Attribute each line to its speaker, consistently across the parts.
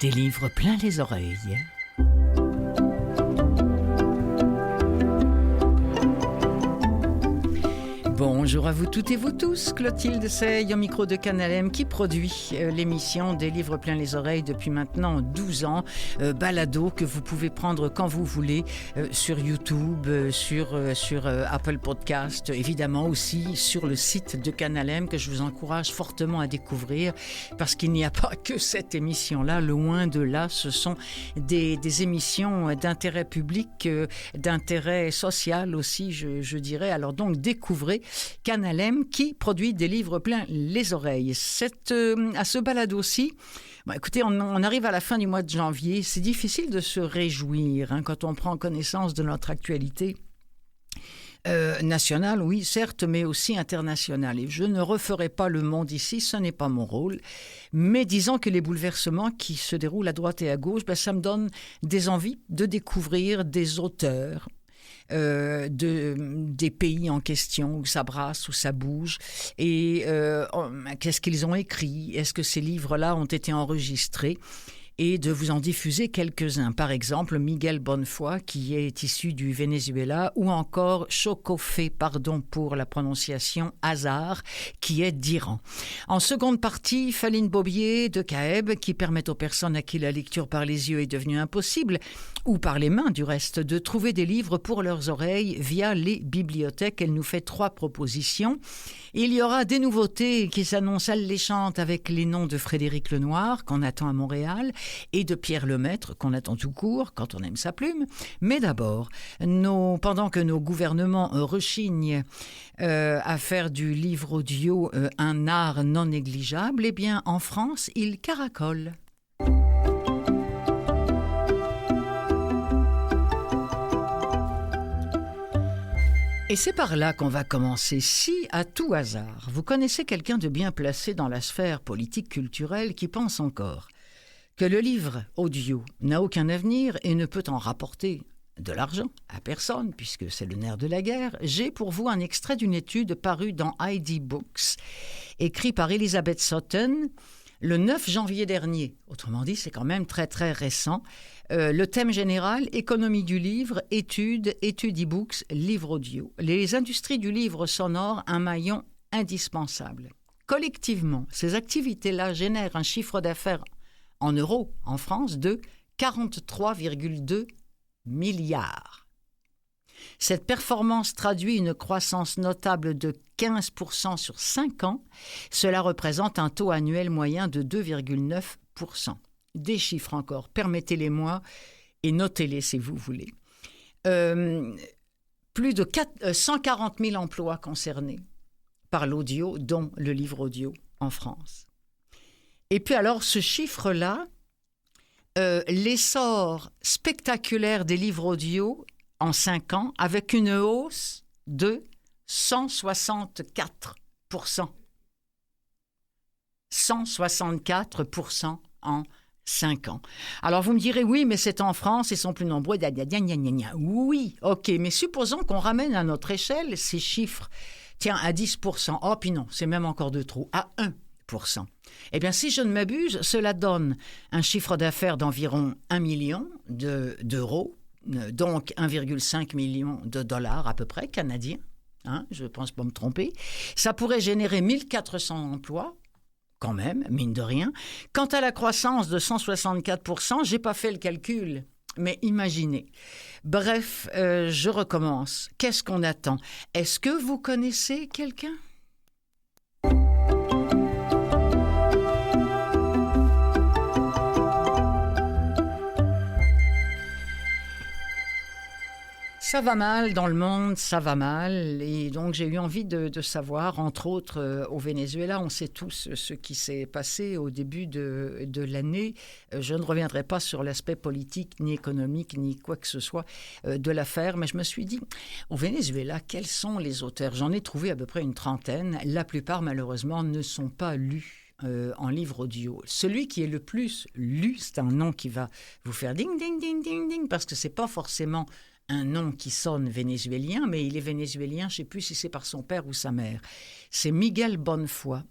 Speaker 1: Des livres plein les oreilles. Bonjour à vous toutes et vous tous, Clotilde Sey au micro de Canal M qui produit l'émission des livres plein les oreilles depuis maintenant 12 ans. Balado que vous pouvez prendre quand vous voulez sur YouTube, sur Apple Podcast, évidemment aussi sur le site de Canal M que je vous encourage fortement à découvrir parce qu'il n'y a pas que cette émission-là, loin de là, ce sont des émissions d'intérêt public, d'intérêt social aussi, je dirais. Alors donc découvrez Canal M qui produit des livres plein les oreilles. À ce balado aussi, écoutez, on arrive à la fin du mois de janvier. C'est difficile de se réjouir quand on prend connaissance de notre actualité nationale, oui, certes, mais aussi internationale. Et je ne referai pas le monde ici, ce n'est pas mon rôle. Mais disons que les bouleversements qui se déroulent à droite et à gauche, ça me donne des envies de découvrir des auteurs, des pays en question où ça brasse, où ça bouge et qu'est-ce qu'ils ont écrit, est-ce que ces livres-là ont été enregistrés et de vous en diffuser quelques-uns. Par exemple, Miguel Bonnefoy, qui est issu du Venezuela, ou encore Chokofé, pardon pour la prononciation, Hazar, qui est d'Iran. En seconde partie, Faline Bobier de Caeb, qui permet aux personnes à qui la lecture par les yeux est devenue impossible, ou par les mains du reste, de trouver des livres pour leurs oreilles via les bibliothèques. Elle nous fait 3 propositions. Il y aura des nouveautés qui s'annoncent alléchantes avec les noms de Frédéric Lenoir, qu'on attend à Montréal, et de Pierre Lemaître, qu'on attend tout court, quand on aime sa plume. Mais d'abord, pendant que nos gouvernements rechignent à faire du livre audio un art non négligeable, eh bien, en France, ils caracolent. Et c'est par là qu'on va commencer. Si, à tout hasard, vous connaissez quelqu'un de bien placé dans la sphère politique culturelle qui pense encore que le livre audio n'a aucun avenir et ne peut en rapporter de l'argent à personne, puisque c'est le nerf de la guerre, j'ai pour vous un extrait d'une étude parue dans ID Books, écrit par Elizabeth Sutton le 9 janvier dernier. Autrement dit, c'est quand même très très récent. Le thème général, économie du livre, étude e-books, livre audio. Les industries du livre sonore, un maillon indispensable. Collectivement, ces activités-là génèrent un chiffre d'affaires en euros, en France, de 43,2 milliards. Cette performance traduit une croissance notable de 15% sur 5 ans. Cela représente un taux annuel moyen de 2,9%. Des chiffres encore, permettez-les-moi et notez-les si vous voulez. Plus de 140 000 emplois concernés par l'audio, dont le livre audio en France. Et puis alors, ce chiffre-là, l'essor spectaculaire des livres audio en 5 ans, avec une hausse de 164%. 164% en 5 ans. Alors, vous me direz, oui, mais c'est en France, ils sont plus nombreux. Oui, ok, mais supposons qu'on ramène à notre échelle ces chiffres, à 10%. Oh, puis non, c'est même encore de trop, à 1%. Eh bien, si je ne m'abuse, cela donne un chiffre d'affaires d'environ 1 million d'euros, donc 1,5 million de dollars à peu près, canadiens. Je ne pense pas me tromper. Ça pourrait générer 1400 emplois, quand même, mine de rien. Quant à la croissance de 164%, je n'ai pas fait le calcul, mais imaginez. Bref, je recommence. Qu'est-ce qu'on attend? Est-ce que vous connaissez quelqu'un? Ça va mal dans le monde, ça va mal. Et donc, j'ai eu envie de savoir, entre autres, au Venezuela, on sait tous ce qui s'est passé au début de l'année. Je ne reviendrai pas sur l'aspect politique, ni économique, ni quoi que ce soit de l'affaire, mais je me suis dit, au Venezuela, quels sont les auteurs? J'en ai trouvé à peu près une trentaine. La plupart, malheureusement, ne sont pas lus en livre audio. Celui qui est le plus lu, c'est un nom qui va vous faire ding, ding, ding, ding, ding, parce que c'est pas forcément un nom qui sonne vénézuélien, mais il est vénézuélien, je ne sais plus si c'est par son père ou sa mère. C'est Miguel Bonnefoy.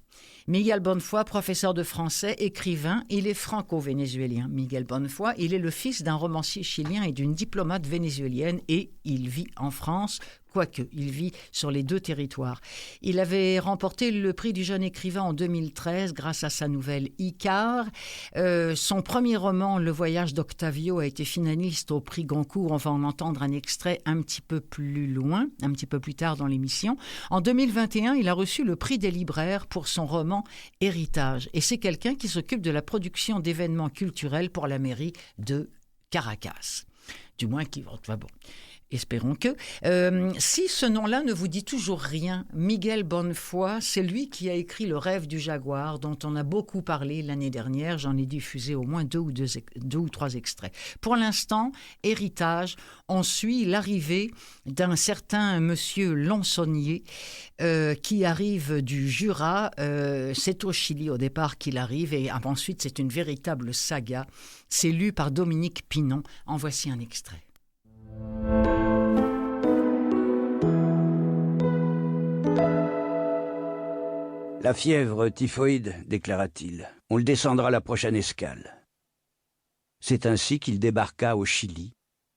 Speaker 1: Miguel Bonnefoy, professeur de français, écrivain, il est franco-vénézuélien. Miguel Bonnefoy, il est le fils d'un romancier chilien et d'une diplomate vénézuélienne et il vit en France, quoique il vit sur les deux territoires. Il avait remporté le prix du jeune écrivain en 2013 grâce à sa nouvelle Icare. Son premier roman, Le voyage d'Octavio, a été finaliste au prix Goncourt. On va en entendre un extrait un petit peu plus loin, un petit peu plus tard dans l'émission. En 2021, il a reçu le prix des libraires pour son roman Héritage. Et c'est quelqu'un qui s'occupe de la production d'événements culturels pour la mairie de Caracas. Du moins, enfin bon, espérons que. Si ce nom-là ne vous dit toujours rien, Miguel Bonnefoy, c'est lui qui a écrit Le rêve du jaguar, dont on a beaucoup parlé l'année dernière. J'en ai diffusé au moins deux ou trois extraits. Pour l'instant, Héritage, on suit l'arrivée d'un certain monsieur Lonsonnier qui arrive du Jura. C'est au Chili au départ qu'il arrive et ensuite c'est une véritable saga. C'est lu par Dominique Pinon. En voici un extrait.
Speaker 2: La fièvre typhoïde, déclara-t-il. On le descendra à la prochaine escale. C'est ainsi qu'il débarqua au Chili,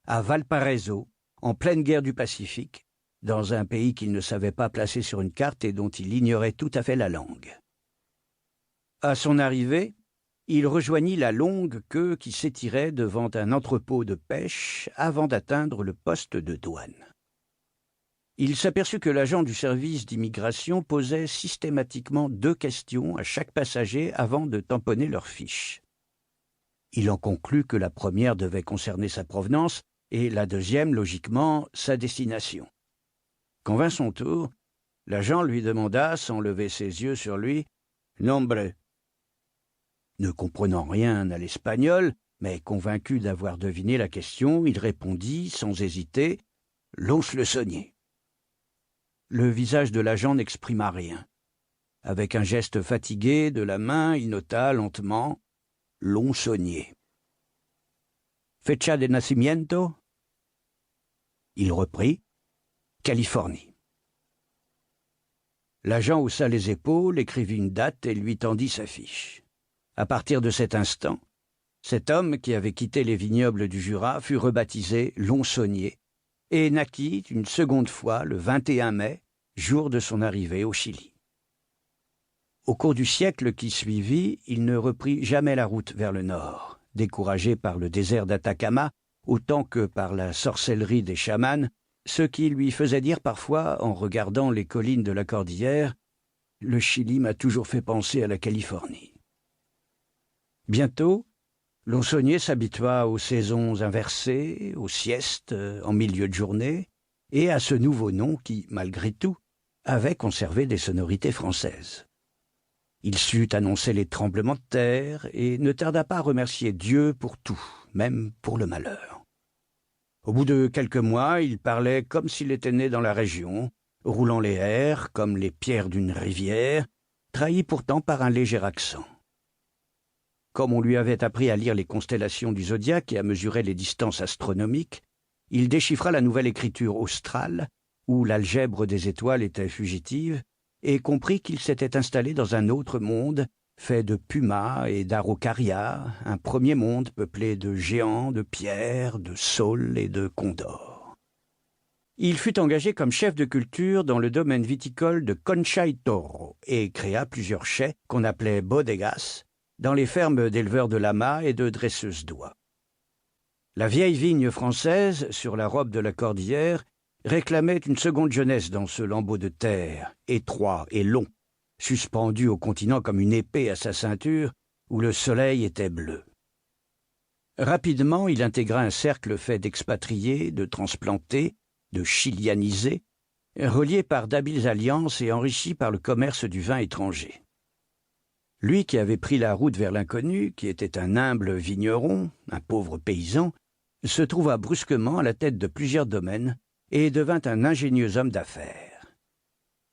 Speaker 2: à Valparaiso, en pleine guerre du Pacifique, dans un pays qu'il ne savait pas placer sur une carte et dont il ignorait tout à fait la langue. À son arrivée, il rejoignit la longue queue qui s'étirait devant un entrepôt de pêche avant d'atteindre le poste de douane. Il s'aperçut que l'agent du service d'immigration posait systématiquement 2 questions à chaque passager avant de tamponner leur fiche. Il en conclut que la première devait concerner sa provenance et la deuxième, logiquement, sa destination. Quand vint son tour, l'agent lui demanda, sans lever ses yeux sur lui, « Nombre ». Ne comprenant rien à l'espagnol, mais convaincu d'avoir deviné la question, il répondit, sans hésiter, « Lons-le-Saunier ». Le visage de l'agent n'exprima rien. Avec un geste fatigué de la main, il nota lentement « Lons-Saunier ». « Fecha de nacimiento ?» Il reprit « Californie ». L'agent haussa les épaules, écrivit une date et lui tendit sa fiche. À partir de cet instant, cet homme qui avait quitté les vignobles du Jura fut rebaptisé Lons-Saunier et naquit une seconde fois le 21 mai, jour de son arrivée au Chili. Au cours du siècle qui suivit, il ne reprit jamais la route vers le nord, découragé par le désert d'Atacama autant que par la sorcellerie des chamans, ce qui lui faisait dire parfois, en regardant les collines de la cordillère, « Le Chili m'a toujours fait penser à la Californie ». Bientôt, Lons-Saunier s'habitua aux saisons inversées, aux siestes en milieu de journée, et à ce nouveau nom qui, malgré tout, avait conservé des sonorités françaises. Il sut annoncer les tremblements de terre et ne tarda pas à remercier Dieu pour tout, même pour le malheur. Au bout de quelques mois, il parlait comme s'il était né dans la région, roulant les airs comme les pierres d'une rivière, trahi pourtant par un léger accent. Comme on lui avait appris à lire les constellations du zodiaque et à mesurer les distances astronomiques, il déchiffra la nouvelle écriture australe, où l'algèbre des étoiles était fugitive, et comprit qu'il s'était installé dans un autre monde, fait de pumas et d'araucaria, un premier monde peuplé de géants, de pierres, de saules et de condors. Il fut engagé comme chef de culture dans le domaine viticole de Concha y Toro et créa plusieurs chais qu'on appelait bodegas, dans les fermes d'éleveurs de lamas et de dresseuses d'oies. La vieille vigne française, sur la robe de la cordillère, réclamait une seconde jeunesse dans ce lambeau de terre, étroit et long, suspendu au continent comme une épée à sa ceinture, où le soleil était bleu. Rapidement, il intégra un cercle fait d'expatriés, de transplantés, de chilianisés, reliés par d'habiles alliances et enrichis par le commerce du vin étranger. Lui qui avait pris la route vers l'inconnu, qui était un humble vigneron, un pauvre paysan, se trouva brusquement à la tête de plusieurs domaines et devint un ingénieux homme d'affaires.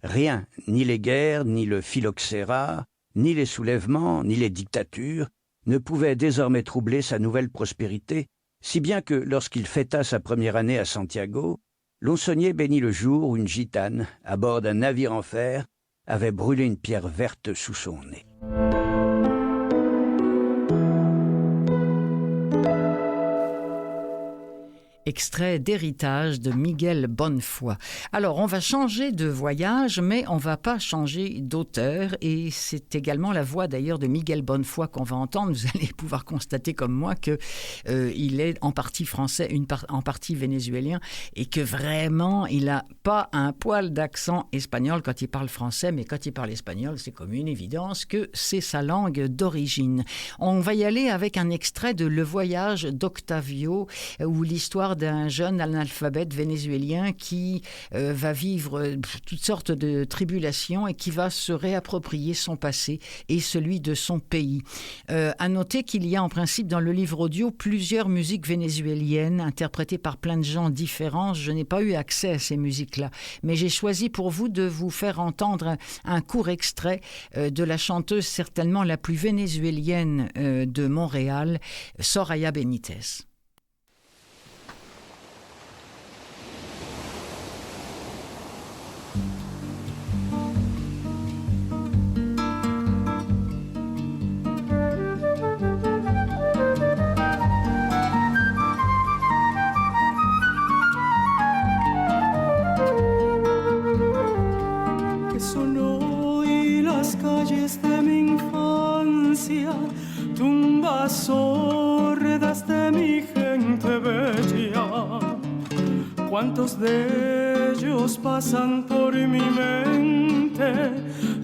Speaker 2: Rien, ni les guerres, ni le phylloxéra, ni les soulèvements, ni les dictatures, ne pouvaient désormais troubler sa nouvelle prospérité, si bien que lorsqu'il fêta sa première année à Santiago, Lonsonnier bénit le jour où une gitane, à bord d'un navire en fer, avait brûlé une pierre verte sous son nez.
Speaker 1: Extrait d'Héritage de Miguel Bonnefoy. Alors, on va changer de voyage, mais on va pas changer d'auteur. Et c'est également la voix d'ailleurs de Miguel Bonnefoy qu'on va entendre. Vous allez pouvoir constater comme moi que il est en partie français, en partie vénézuélien, et que vraiment, il a pas un poil d'accent espagnol quand il parle français, mais quand il parle espagnol, c'est comme une évidence que c'est sa langue d'origine. On va y aller avec un extrait de Le Voyage d'Octavio, où l'histoire d'un jeune analphabète vénézuélien qui va vivre toutes sortes de tribulations et qui va se réapproprier son passé et celui de son pays. À noter qu'il y a en principe dans le livre audio plusieurs musiques vénézuéliennes interprétées par plein de gens différents. Je n'ai pas eu accès à ces musiques-là, mais j'ai choisi pour vous de vous faire entendre un court extrait de la chanteuse certainement la plus vénézuélienne de Montréal, Soraya Benitez.
Speaker 3: Sordas de mi gente bella, cuántos de ellos pasan por mi mente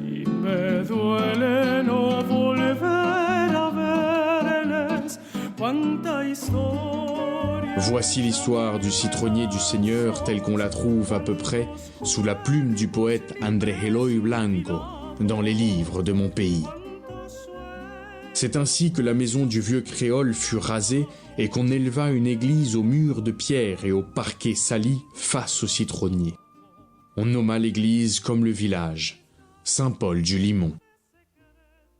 Speaker 3: y me duele no volver a verles. Cuánta historia.
Speaker 4: Voici l'histoire du citronnier du Seigneur telle qu'on la trouve à peu près sous la plume du poète André Eloy Blanco dans les livres de mon pays. C'est ainsi que la maison du vieux créole fut rasée et qu'on éleva une église aux murs de pierre et au parquet sali face au citronnier. On nomma l'église comme le village, Saint-Paul-du-Limon.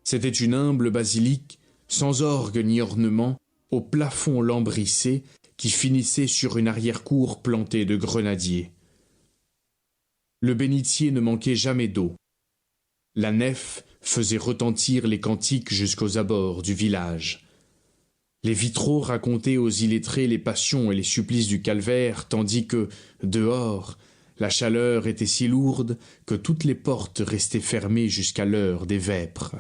Speaker 4: C'était une humble basilique, sans orgue ni ornement, au plafond lambrissé qui finissait sur une arrière-cour plantée de grenadiers. Le bénitier ne manquait jamais d'eau. La nef faisait retentir les cantiques jusqu'aux abords du village. Les vitraux racontaient aux illettrés les passions et les supplices du calvaire, tandis que, dehors, la chaleur était si lourde que toutes les portes restaient fermées jusqu'à l'heure des vêpres.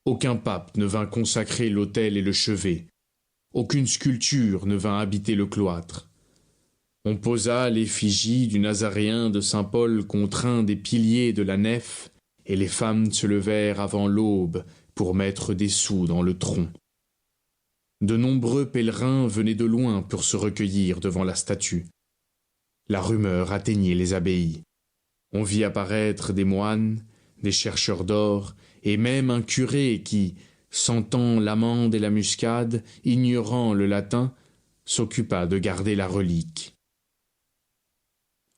Speaker 4: Aucun pape ne vint consacrer l'autel et le chevet. Aucune sculpture ne vint habiter le cloître. On posa l'effigie du Nazaréen de Saint-Paul contre un des piliers de la nef, et les femmes se levèrent avant l'aube pour mettre des sous dans le tronc. De nombreux pèlerins venaient de loin pour se recueillir devant la statue. La rumeur atteignait les abbayes. On vit apparaître des moines, des chercheurs d'or, et même un curé qui, sentant l'amande et la muscade, ignorant le latin, s'occupa de garder la relique.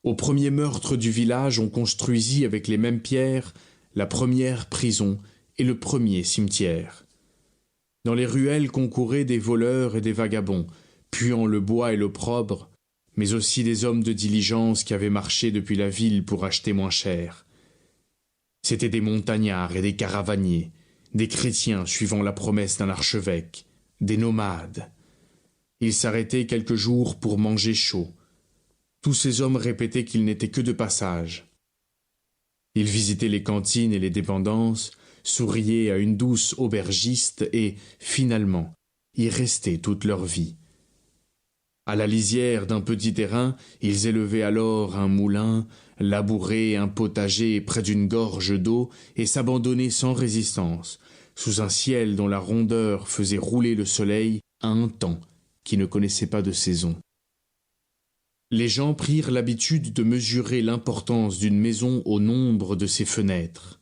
Speaker 4: Au premier meurtre du village, on construisit avec les mêmes pierres la première prison et le premier cimetière. Dans les ruelles concouraient des voleurs et des vagabonds, puant le bois et l'opprobre, mais aussi des hommes de diligence qui avaient marché depuis la ville pour acheter moins cher. C'étaient des montagnards et des caravaniers, des chrétiens suivant la promesse d'un archevêque, des nomades. Ils s'arrêtaient quelques jours pour manger chaud. Tous ces hommes répétaient qu'ils n'étaient que de passage. Ils visitaient les cantines et les dépendances, souriaient à une douce aubergiste et, finalement, y restaient toute leur vie. À la lisière d'un petit terrain, ils élevaient alors un moulin, labouraient un potager près d'une gorge d'eau et s'abandonnaient sans résistance, sous un ciel dont la rondeur faisait rouler le soleil à un temps qui ne connaissait pas de saison. Les gens prirent l'habitude de mesurer l'importance d'une maison au nombre de ses fenêtres.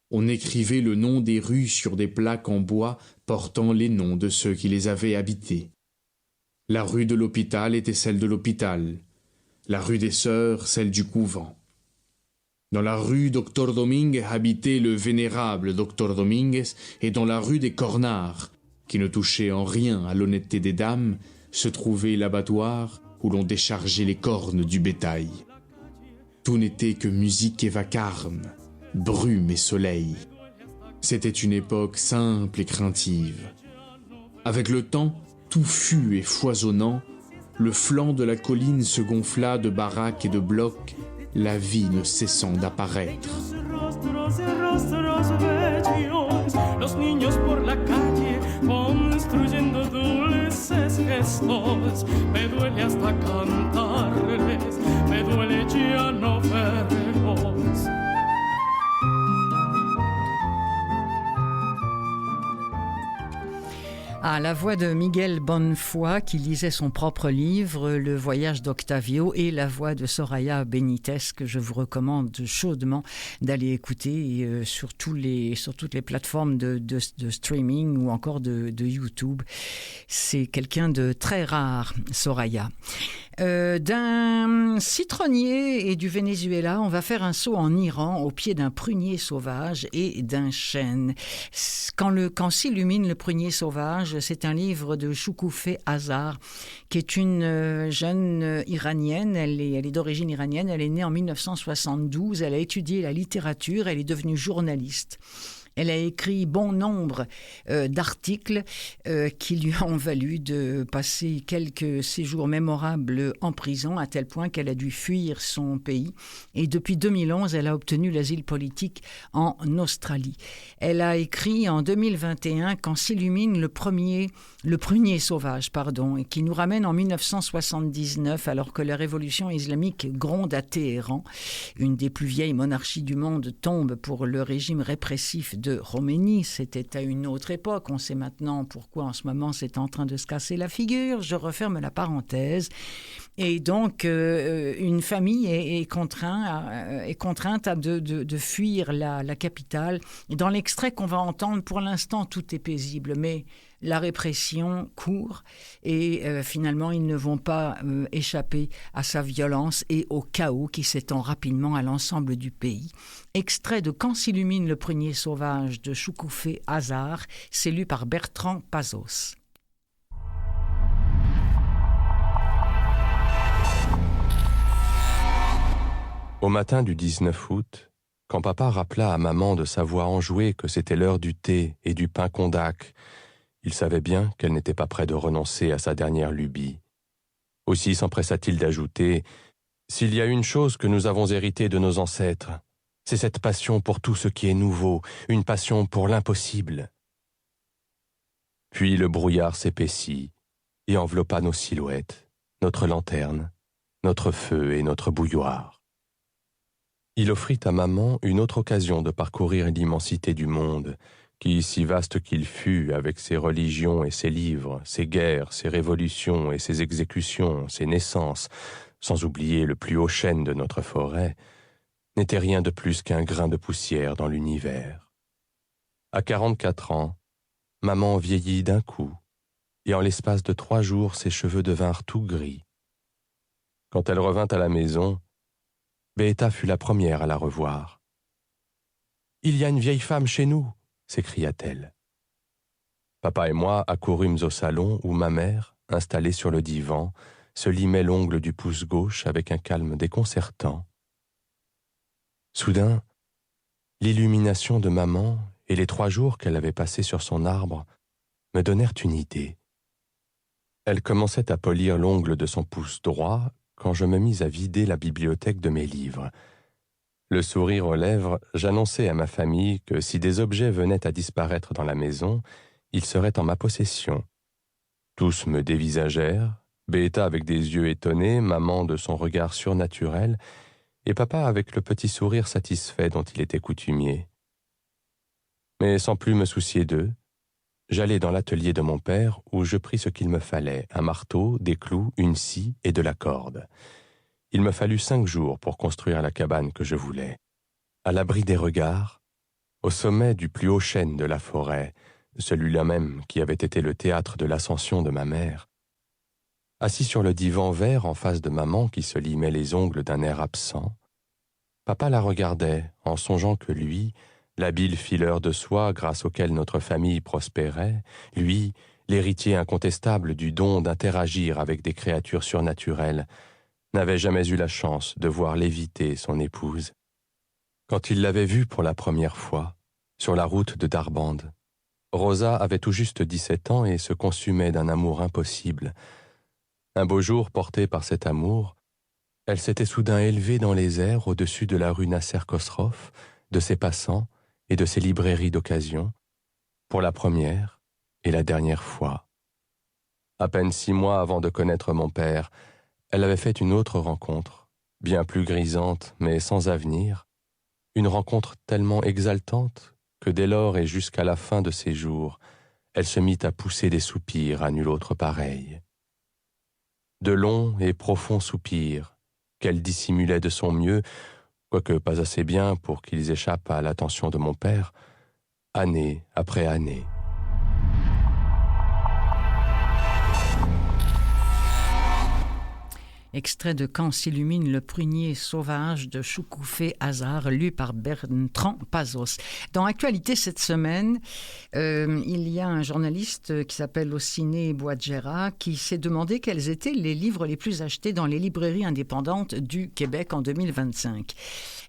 Speaker 4: On écrivait le nom des rues sur des plaques en bois portant les noms de ceux qui les avaient habitées. La rue de l'hôpital était celle de l'hôpital, la rue des Sœurs celle du couvent. Dans la rue Docteur Domingue habitait le vénérable Docteur Dominguez et dans la rue des Cornards qui ne touchait en rien à l'honnêteté des dames, se trouvait l'abattoir où l'on déchargeait les cornes du bétail. Tout n'était que musique et vacarme, brume et soleil. C'était une époque simple et craintive. Avec le temps, touffu et foisonnant, le flanc de la colline se gonfla de baraques et de blocs, la vie ne cessant d'apparaître.
Speaker 3: Los niños por la calle construyendo dulces gestos. Me duele hasta cantarles, me duele ya no verlos.
Speaker 1: À la voix de Miguel Bonnefoy qui lisait son propre livre Le voyage d'Octavio et la voix de Soraya Benitez que je vous recommande chaudement d'aller écouter sur toutes les plateformes de streaming ou encore de YouTube. C'est quelqu'un de très rare, Soraya. D'un citronnier et du Venezuela, on va faire un saut en Iran au pied d'un prunier sauvage et d'un chêne. Quand s'illumine le prunier sauvage, c'est un livre de Choukoufé Azar, qui est une jeune iranienne. Elle est d'origine iranienne. Elle est née en 1972. Elle a étudié la littérature. Elle est devenue journaliste. Elle a écrit bon nombre d'articles qui lui ont valu de passer quelques séjours mémorables en prison, à tel point qu'elle a dû fuir son pays. Et depuis 2011, elle a obtenu l'asile politique en Australie. Elle a écrit en 2021 « Quand s'illumine le prunier sauvage », et qui nous ramène en 1979, alors que la révolution islamique gronde à Téhéran. Une des plus vieilles monarchies du monde tombe pour le régime répressif de Khomeini. C'était à une autre époque. On sait maintenant pourquoi en ce moment c'est en train de se casser la figure. Je referme la parenthèse. Et donc, une famille est contrainte de fuir la capitale. Et dans l'extrait qu'on va entendre, pour l'instant, tout est paisible, mais la répression court et finalement, ils ne vont pas échapper à sa violence et au chaos qui s'étend rapidement à l'ensemble du pays. Extrait de « Quand s'illumine le prunier sauvage » de Choukoufé Azar, c'est lu par Bertrand Pazos.
Speaker 5: Au matin du 19 août, quand papa rappela à maman de sa voix enjouée que c'était l'heure du thé et du pain kondak, il savait bien qu'elle n'était pas près de renoncer à sa dernière lubie. Aussi s'empressa-t-il d'ajouter « S'il y a une chose que nous avons héritée de nos ancêtres, c'est cette passion pour tout ce qui est nouveau, une passion pour l'impossible. » Puis le brouillard s'épaissit et enveloppa nos silhouettes, notre lanterne, notre feu et notre bouilloire. Il offrit à maman une autre occasion de parcourir l'immensité du monde, qui, si vaste qu'il fût, avec ses religions et ses livres, ses guerres, ses révolutions et ses exécutions, ses naissances, sans oublier le plus haut chêne de notre forêt, n'était rien de plus qu'un grain de poussière dans l'univers. À 44 ans, maman vieillit d'un coup, et en l'espace de 3 jours, ses cheveux devinrent tout gris. Quand elle revint à la maison, Beata fut la première à la revoir. « Il y a une vieille femme chez nous !» s'écria-t-elle. Papa et moi accourûmes au salon où ma mère, installée sur le divan, se limait l'ongle du pouce gauche avec un calme déconcertant. Soudain, l'illumination de maman et les 3 jours qu'elle avait passés sur son arbre me donnèrent une idée. Elle commençait à polir l'ongle de son pouce droit quand je me mis à vider la bibliothèque de mes livres. Le sourire aux lèvres, j'annonçai à ma famille que si des objets venaient à disparaître dans la maison, ils seraient en ma possession. Tous me dévisagèrent, Beata avec des yeux étonnés, maman de son regard surnaturel, et papa avec le petit sourire satisfait dont il était coutumier. Mais sans plus me soucier d'eux, j'allai dans l'atelier de mon père où je pris ce qu'il me fallait, un marteau, des clous, une scie et de la corde. Il me fallut 5 jours pour construire la cabane que je voulais. À l'abri des regards, au sommet du plus haut chêne de la forêt, celui-là même qui avait été le théâtre de l'ascension de ma mère, assis sur le divan vert en face de maman qui se limait les ongles d'un air absent, papa la regardait en songeant que lui, l'habile fileur de soie grâce auquel notre famille prospérait, lui, l'héritier incontestable du don d'interagir avec des créatures surnaturelles, n'avait jamais eu la chance de voir léviter son épouse. Quand il l'avait vue pour la première fois, sur la route de Darbande, Rosa avait tout juste 17 ans et se consumait d'un amour impossible. Un beau jour, portée par cet amour, elle s'était soudain élevée dans les airs au-dessus de la rue Nasser-Khosrow, de ses passants et de ses librairies d'occasion, pour la première et la dernière fois. À peine 6 mois avant de connaître mon père, elle avait fait une autre rencontre, bien plus grisante mais sans avenir, une rencontre tellement exaltante que dès lors et jusqu'à la fin de ses jours, elle se mit à pousser des soupirs à nul autre pareil. De longs et profonds soupirs qu'elle dissimulait de son mieux, quoique pas assez bien pour qu'ils échappent à l'attention de mon père, année après année.
Speaker 1: Extrait de Quand s'illumine le prunier sauvage de Choukoufé Hazard, lu par Bertrand Pazos. Dans Actualité cette semaine, il y a un journaliste qui s'appelle Ossiné Boadjera qui s'est demandé quels étaient les livres les plus achetés dans les librairies indépendantes du Québec en 2025.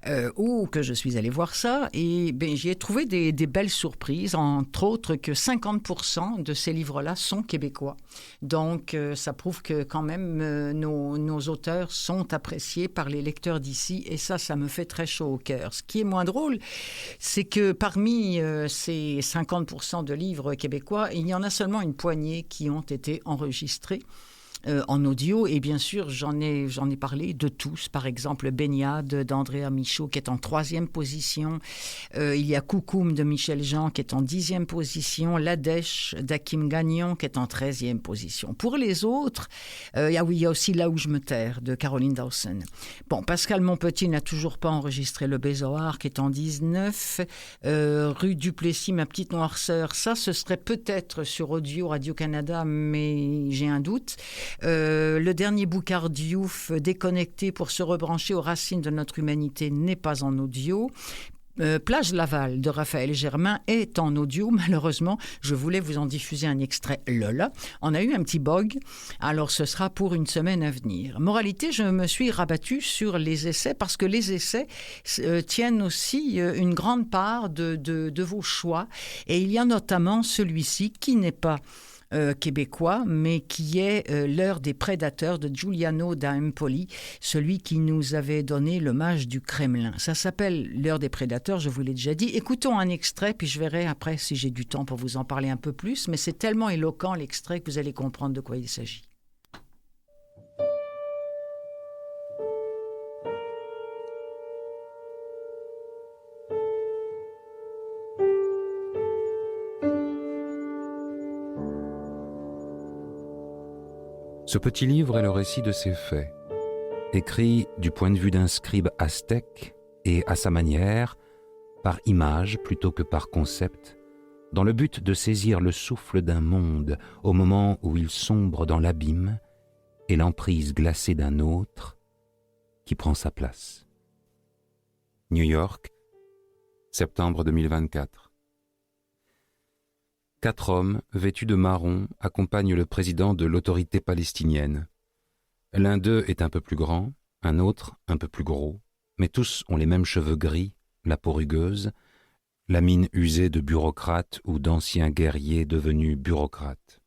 Speaker 1: Que je suis allée voir ça et j'y ai trouvé des belles surprises, entre autres que 50% de ces livres-là sont québécois. Donc, ça prouve que quand même nos auteurs sont appréciés par les lecteurs d'ici et ça me fait très chaud au cœur. Ce qui est moins drôle, c'est que parmi ces 50% de livres québécois, il y en a seulement une poignée qui ont été enregistrés en audio, et bien sûr j'en ai parlé de tous. Par exemple Baignade d'Andrea Michaud qui est en 3e position, il y a Coucoum de Michel Jean qui est en 10e position, La Dèche d'Hakim Gagnon qui est en 13e position. Pour les autres, il y a aussi Là où je me terre de Caroline Dawson. Bon, Pascal Monpetit n'a toujours pas enregistré Le Bézoard qui est en 19, Rue Duplessis, Ma petite noirceur, ça ce serait peut-être sur audio Radio-Canada, mais j'ai un doute. Le dernier Boucard Diouf, Déconnecté pour se rebrancher aux racines de notre humanité, n'est pas en audio. Plage Laval de Raphaël Germain est en audio. Malheureusement, je voulais vous en diffuser un extrait là. On a eu un petit bug, alors ce sera pour une semaine à venir. Moralité, je me suis rabattue sur les essais parce que les essais tiennent aussi une grande part de vos choix. Et il y a notamment celui-ci qui n'est pas québécois, mais qui est L'heure des prédateurs de Giuliano da Empoli, celui qui nous avait donné l'hommage du Kremlin. Ça s'appelle L'heure des prédateurs, je vous l'ai déjà dit. Écoutons un extrait, puis je verrai après si j'ai du temps pour vous en parler un peu plus, mais c'est tellement éloquent l'extrait que vous allez comprendre de quoi il s'agit.
Speaker 6: Ce petit livre est le récit de ces faits, écrit du point de vue d'un scribe aztèque et à sa manière, par image plutôt que par concept, dans le but de saisir le souffle d'un monde au moment où il sombre dans l'abîme et l'emprise glacée d'un autre qui prend sa place. New York, septembre 2024. 4 hommes, vêtus de marron, accompagnent le président de l'autorité palestinienne. L'un d'eux est un peu plus grand, un autre un peu plus gros, mais tous ont les mêmes cheveux gris, la peau rugueuse, la mine usée de bureaucrates ou d'anciens guerriers devenus bureaucrates.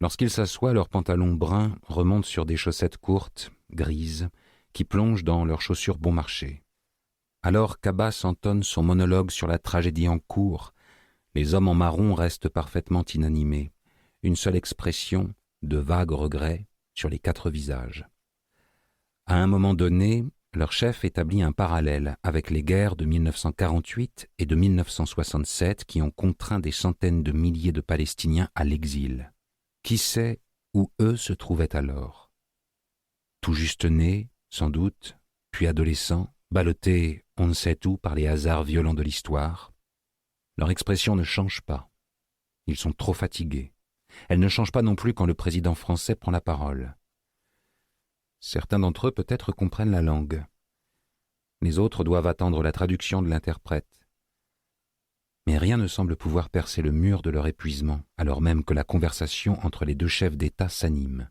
Speaker 6: Lorsqu'ils s'assoient, leurs pantalons bruns remontent sur des chaussettes courtes, grises, qui plongent dans leurs chaussures bon marché. Alors qu'Abbas entonne son monologue sur la tragédie en cours, les hommes en marron restent parfaitement inanimés, une seule expression de vague regret sur les 4 visages. À un moment donné, leur chef établit un parallèle avec les guerres de 1948 et de 1967 qui ont contraint des centaines de milliers de Palestiniens à l'exil. Qui sait où eux se trouvaient alors? Tout juste nés, sans doute, puis adolescents, ballottés on ne sait où par les hasards violents de l'histoire. Leur expression ne change pas. Ils sont trop fatigués. Elle ne change pas non plus quand le président français prend la parole. Certains d'entre eux peut-être comprennent la langue. Les autres doivent attendre la traduction de l'interprète. Mais rien ne semble pouvoir percer le mur de leur épuisement, alors même que la conversation entre les deux chefs d'État s'anime.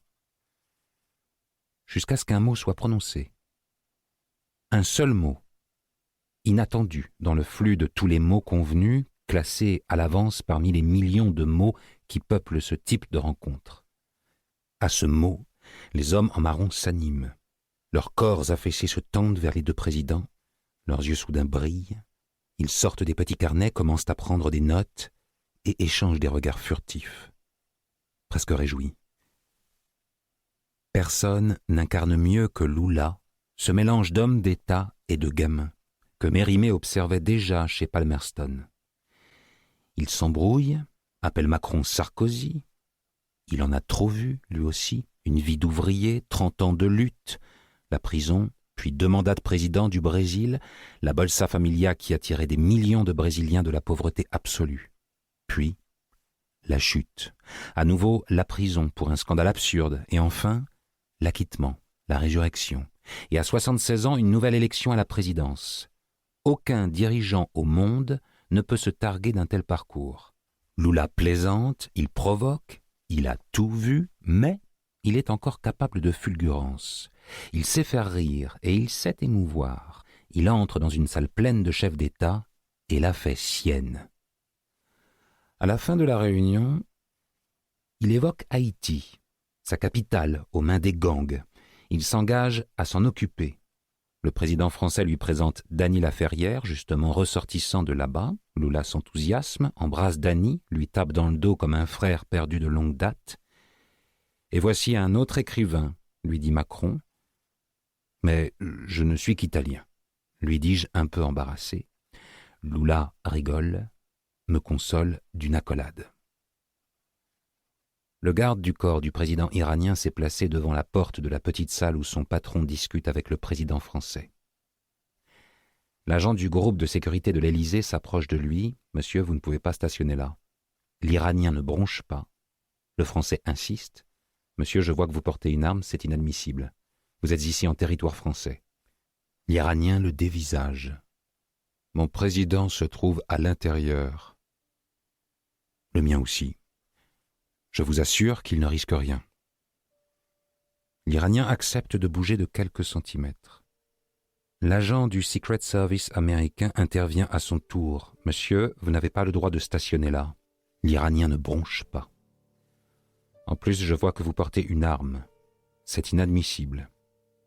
Speaker 6: Jusqu'à ce qu'un mot soit prononcé. Un seul mot, inattendu dans le flux de tous les mots convenus, classés à l'avance parmi les millions de mots qui peuplent ce type de rencontre. À ce mot, les hommes en marron s'animent. Leurs corps affaissés se tendent vers les deux présidents, leurs yeux soudain brillent, ils sortent des petits carnets, commencent à prendre des notes et échangent des regards furtifs, presque réjouis. Personne n'incarne mieux que Lula ce mélange d'hommes d'État et de gamins que Mérimée observait déjà chez Palmerston. Il s'embrouille, appelle Macron Sarkozy. Il en a trop vu, lui aussi, une vie d'ouvrier, 30 ans de lutte, la prison, puis 2 mandats de président du Brésil, la Bolsa Familia qui a tiré des millions de Brésiliens de la pauvreté absolue. Puis, la chute, à nouveau la prison pour un scandale absurde, et enfin, l'acquittement, la résurrection, et à 76 ans, une nouvelle élection à la présidence. Aucun dirigeant au monde ne peut se targuer d'un tel parcours. Lula plaisante, il provoque, il a tout vu, mais il est encore capable de fulgurance. Il sait faire rire et il sait émouvoir. Il entre dans une salle pleine de chefs d'État et la fait sienne. À la fin de la réunion, il évoque Haïti, sa capitale, aux mains des gangs. Il s'engage à s'en occuper. Le président français lui présente Dany Laferrière, justement ressortissant de là-bas. Lula s'enthousiasme, embrasse Dany, lui tape dans le dos comme un frère perdu de longue date. Et voici un autre écrivain, lui dit Macron. Mais je ne suis qu'italien, lui dis-je un peu embarrassé. Lula rigole, me console d'une accolade. Le garde du corps du président iranien s'est placé devant la porte de la petite salle où son patron discute avec le président français. L'agent du groupe de sécurité de l'Élysée s'approche de lui. « Monsieur, vous ne pouvez pas stationner là. » L'Iranien ne bronche pas. Le Français insiste. « Monsieur, je vois que vous portez une arme, c'est inadmissible. Vous êtes ici en territoire français. » L'Iranien le dévisage. « Mon président se trouve à l'intérieur. » Le mien aussi. Je vous assure qu'il ne risque rien. L'Iranien accepte de bouger de quelques centimètres. L'agent du Secret Service américain intervient à son tour. « Monsieur, vous n'avez pas le droit de stationner là. » L'Iranien ne bronche pas. « En plus, je vois que vous portez une arme. C'est inadmissible.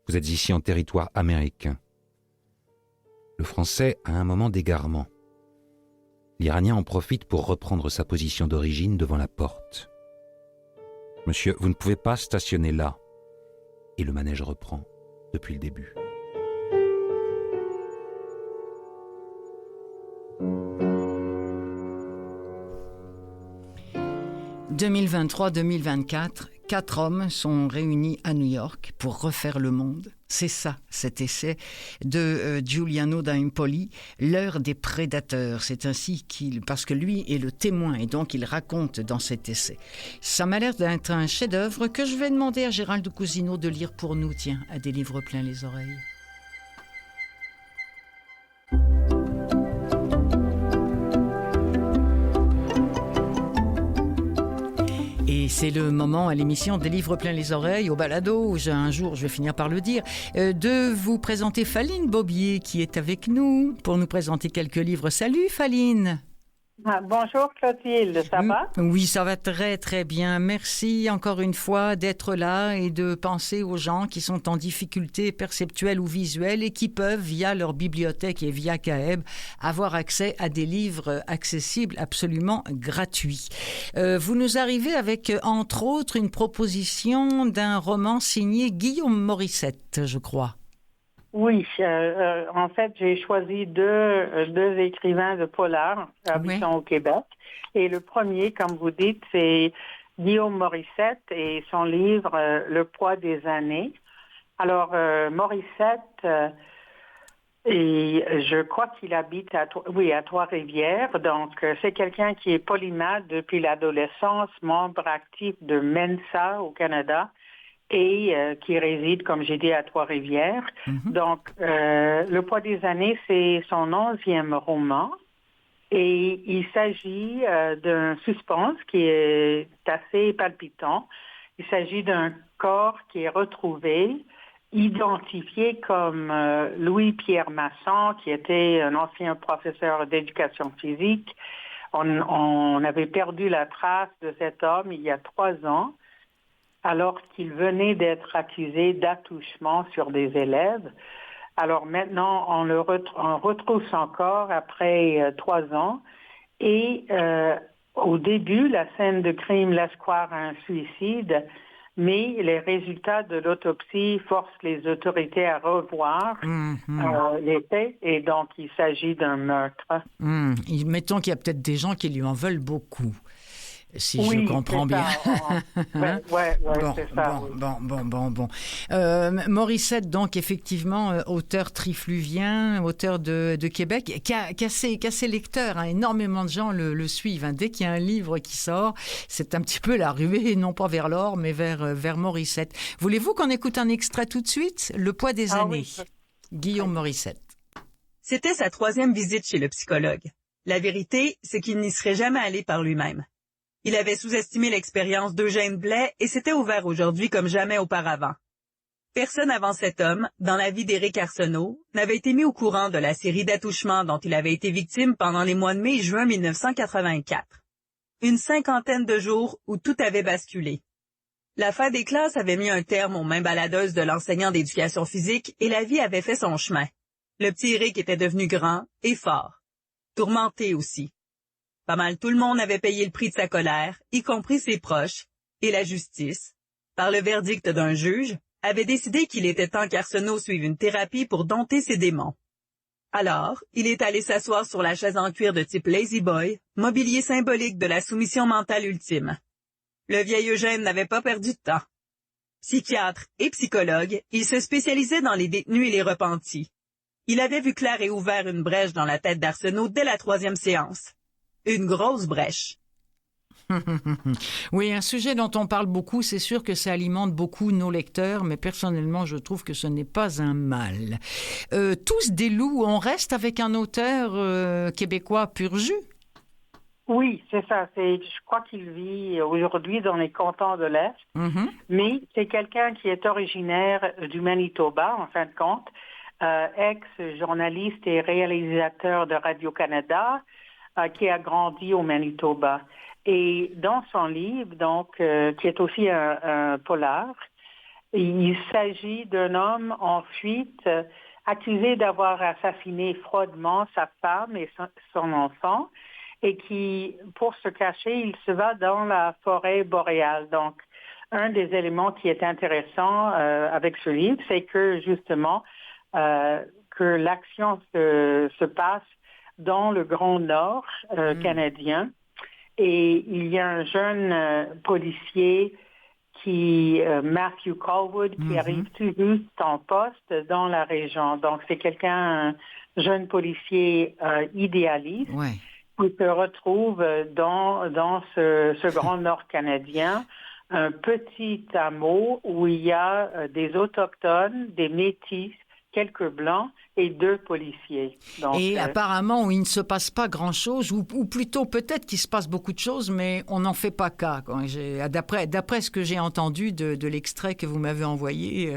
Speaker 6: Vous êtes ici en territoire américain. » Le Français a un moment d'égarement. L'Iranien en profite pour reprendre sa position d'origine devant la porte. « Monsieur, vous ne pouvez pas stationner là. » Et le manège reprend depuis le début.
Speaker 1: « 2023-2024, 4 hommes sont réunis à New York pour refaire le monde. » C'est ça, cet essai de Giuliano d'Empoli, L'heure des prédateurs. C'est ainsi parce que lui est le témoin et donc il raconte dans cet essai. Ça m'a l'air d'être un chef-d'œuvre que je vais demander à Gérald Cousineau de lire pour nous, tiens, à des livres pleins les oreilles. Et c'est le moment à l'émission des livres pleins les oreilles, au balado, un jour je vais finir par le dire, de vous présenter Faline Bobier qui est avec nous pour nous présenter quelques livres. Salut Faline!
Speaker 7: Bonjour Clotilde, ça va?
Speaker 1: Oui, ça va très très bien. Merci encore une fois d'être là et de penser aux gens qui sont en difficulté perceptuelle ou visuelle et qui peuvent, via leur bibliothèque et via CAEB, avoir accès à des livres accessibles absolument gratuits. Vous nous arrivez avec, entre autres, une proposition d'un roman signé Guillaume Morissette, je crois.
Speaker 7: Oui, en fait, j'ai choisi deux écrivains de polar habitant au Québec. Et le premier, comme vous dites, c'est Guillaume Morissette et son livre Le poids des années. Alors, Morissette, et je crois qu'il habite à Trois-Rivières. Donc, c'est quelqu'un qui est polymathe depuis l'adolescence, membre actif de Mensa au Canada, et qui réside, comme j'ai dit, à Trois-Rivières. Mm-hmm. Donc, Le poids des années, c'est son 11e roman. Et il s'agit d'un suspense qui est assez palpitant. Il s'agit d'un corps qui est retrouvé, identifié comme Louis-Pierre Masson, qui était un ancien professeur d'éducation physique. On avait perdu la trace de cet homme il y a 3 ans, alors qu'il venait d'être accusé d'attouchement sur des élèves. Alors maintenant, on retrouve son corps après 3 ans. Et au début, la scène de crime laisse croire à un suicide, mais les résultats de l'autopsie forcent les autorités à revoir les faits, et donc il s'agit d'un meurtre.
Speaker 1: Mettons qu'il y a peut-être des gens qui lui en veulent beaucoup, si je comprends bien.
Speaker 7: C'est ça.
Speaker 1: Bon. Morissette, donc, effectivement, auteur trifluvien, auteur de Québec, qui a ses lecteurs, hein, énormément de gens le suivent. Hein. Dès qu'il y a un livre qui sort, c'est un petit peu la ruée, non pas vers l'or, mais vers Morissette. Voulez-vous qu'on écoute un extrait tout de suite? Le poids des années. Oui. Guillaume Morissette.
Speaker 8: C'était sa 3e visite chez le psychologue. La vérité, c'est qu'il n'y serait jamais allé par lui-même. Il avait sous-estimé l'expérience d'Eugène Blais et s'était ouvert aujourd'hui comme jamais auparavant. Personne avant cet homme, dans la vie d'Éric Arsenault, n'avait été mis au courant de la série d'attouchements dont il avait été victime pendant les mois de mai et juin 1984. Une 50aine de jours où tout avait basculé. La fin des classes avait mis un terme aux mains baladeuses de l'enseignant d'éducation physique et la vie avait fait son chemin. Le petit Éric était devenu grand et fort. Tourmenté aussi. Pas mal tout le monde avait payé le prix de sa colère, y compris ses proches, et la justice, par le verdict d'un juge, avait décidé qu'il était temps qu'Arsenault suive une thérapie pour dompter ses démons. Alors, il est allé s'asseoir sur la chaise en cuir de type Lazy Boy, mobilier symbolique de la soumission mentale ultime. Le vieil Eugène n'avait pas perdu de temps. Psychiatre et psychologue, il se spécialisait dans les détenus et les repentis. Il avait vu clair et ouvert une brèche dans la tête d'Arsenault dès la 3e séance. Une grosse brèche.
Speaker 1: Oui, un sujet dont on parle beaucoup, c'est sûr que ça alimente beaucoup nos lecteurs, mais personnellement, je trouve que ce n'est pas un mal. Tous des loups, on reste avec un auteur québécois pur jus?
Speaker 7: Oui, c'est ça. Je crois qu'il vit aujourd'hui dans les cantons de l'Est, mais c'est quelqu'un qui est originaire du Manitoba, en fin de compte, ex-journaliste et réalisateur de Radio-Canada, qui a grandi au Manitoba. Et dans son livre, donc, qui est aussi un polar, il s'agit d'un homme en fuite, accusé d'avoir assassiné froidement sa femme et son enfant, et qui, pour se cacher, il se va dans la forêt boréale. Donc, un des éléments qui est intéressant avec ce livre, c'est que, justement, que l'action se passe dans le Grand Nord canadien. Et il y a un jeune policier Matthew Colwood, qui arrive tout juste en poste dans la région. Donc, c'est un jeune policier idéaliste qui se retrouve dans ce Grand Nord canadien, un petit hameau où il y a des autochtones, des métis, quelques blancs et 2 policiers. Donc,
Speaker 1: et apparemment, où il ne se passe pas grand-chose, ou plutôt peut-être qu'il se passe beaucoup de choses, mais on n'en fait pas cas. D'après ce que j'ai entendu de l'extrait que vous m'avez envoyé,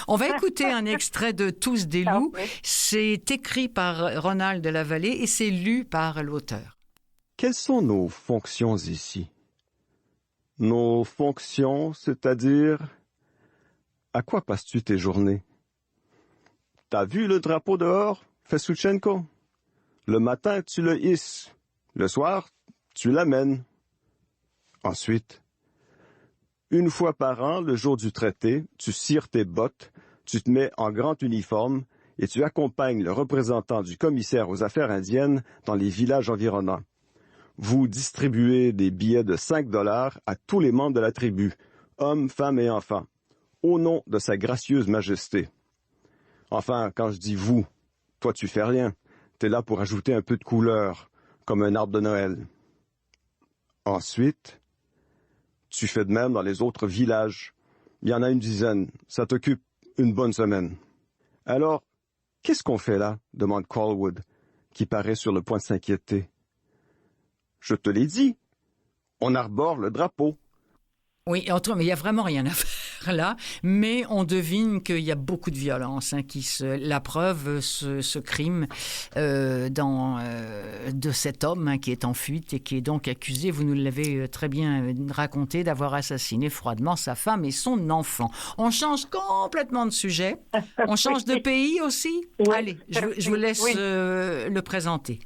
Speaker 1: on va écouter un extrait de Tous des loups. C'est écrit par Ronald de la Vallée et c'est lu par l'auteur.
Speaker 9: Quelles sont nos fonctions ici? Nos fonctions, c'est-à-dire... À quoi passes-tu tes journées? T'as vu le drapeau dehors, Fesuchenko? Le matin, tu le hisses. Le soir, tu l'amènes. Ensuite, une fois par an, le jour du traité, tu cires tes bottes, tu te mets en grand uniforme et tu accompagnes le représentant du commissaire aux affaires indiennes dans les villages environnants. Vous distribuez des billets de 5 $ à tous les membres de la tribu, hommes, femmes et enfants, au nom de sa gracieuse majesté. Enfin, quand je dis vous, toi tu fais rien. T'es là pour ajouter un peu de couleur, comme un arbre de Noël. Ensuite, tu fais de même dans les autres villages. Il y en a une dizaine. Ça t'occupe une bonne semaine. Alors, qu'est-ce qu'on fait là? Demande Colwood. qui paraît sur le point de s'inquiéter. Je te l'ai dit, on arbore le drapeau.
Speaker 1: Oui, mais il n'y a vraiment rien à faire là, mais on devine qu'il y a beaucoup de violence. La preuve, ce crime de cet homme qui est en fuite et qui est donc accusé, vous nous l'avez très bien raconté, d'avoir assassiné froidement sa femme et son enfant. On change complètement de sujet, on change de pays aussi.
Speaker 7: Oui.
Speaker 1: Allez, je vous laisse le présenter.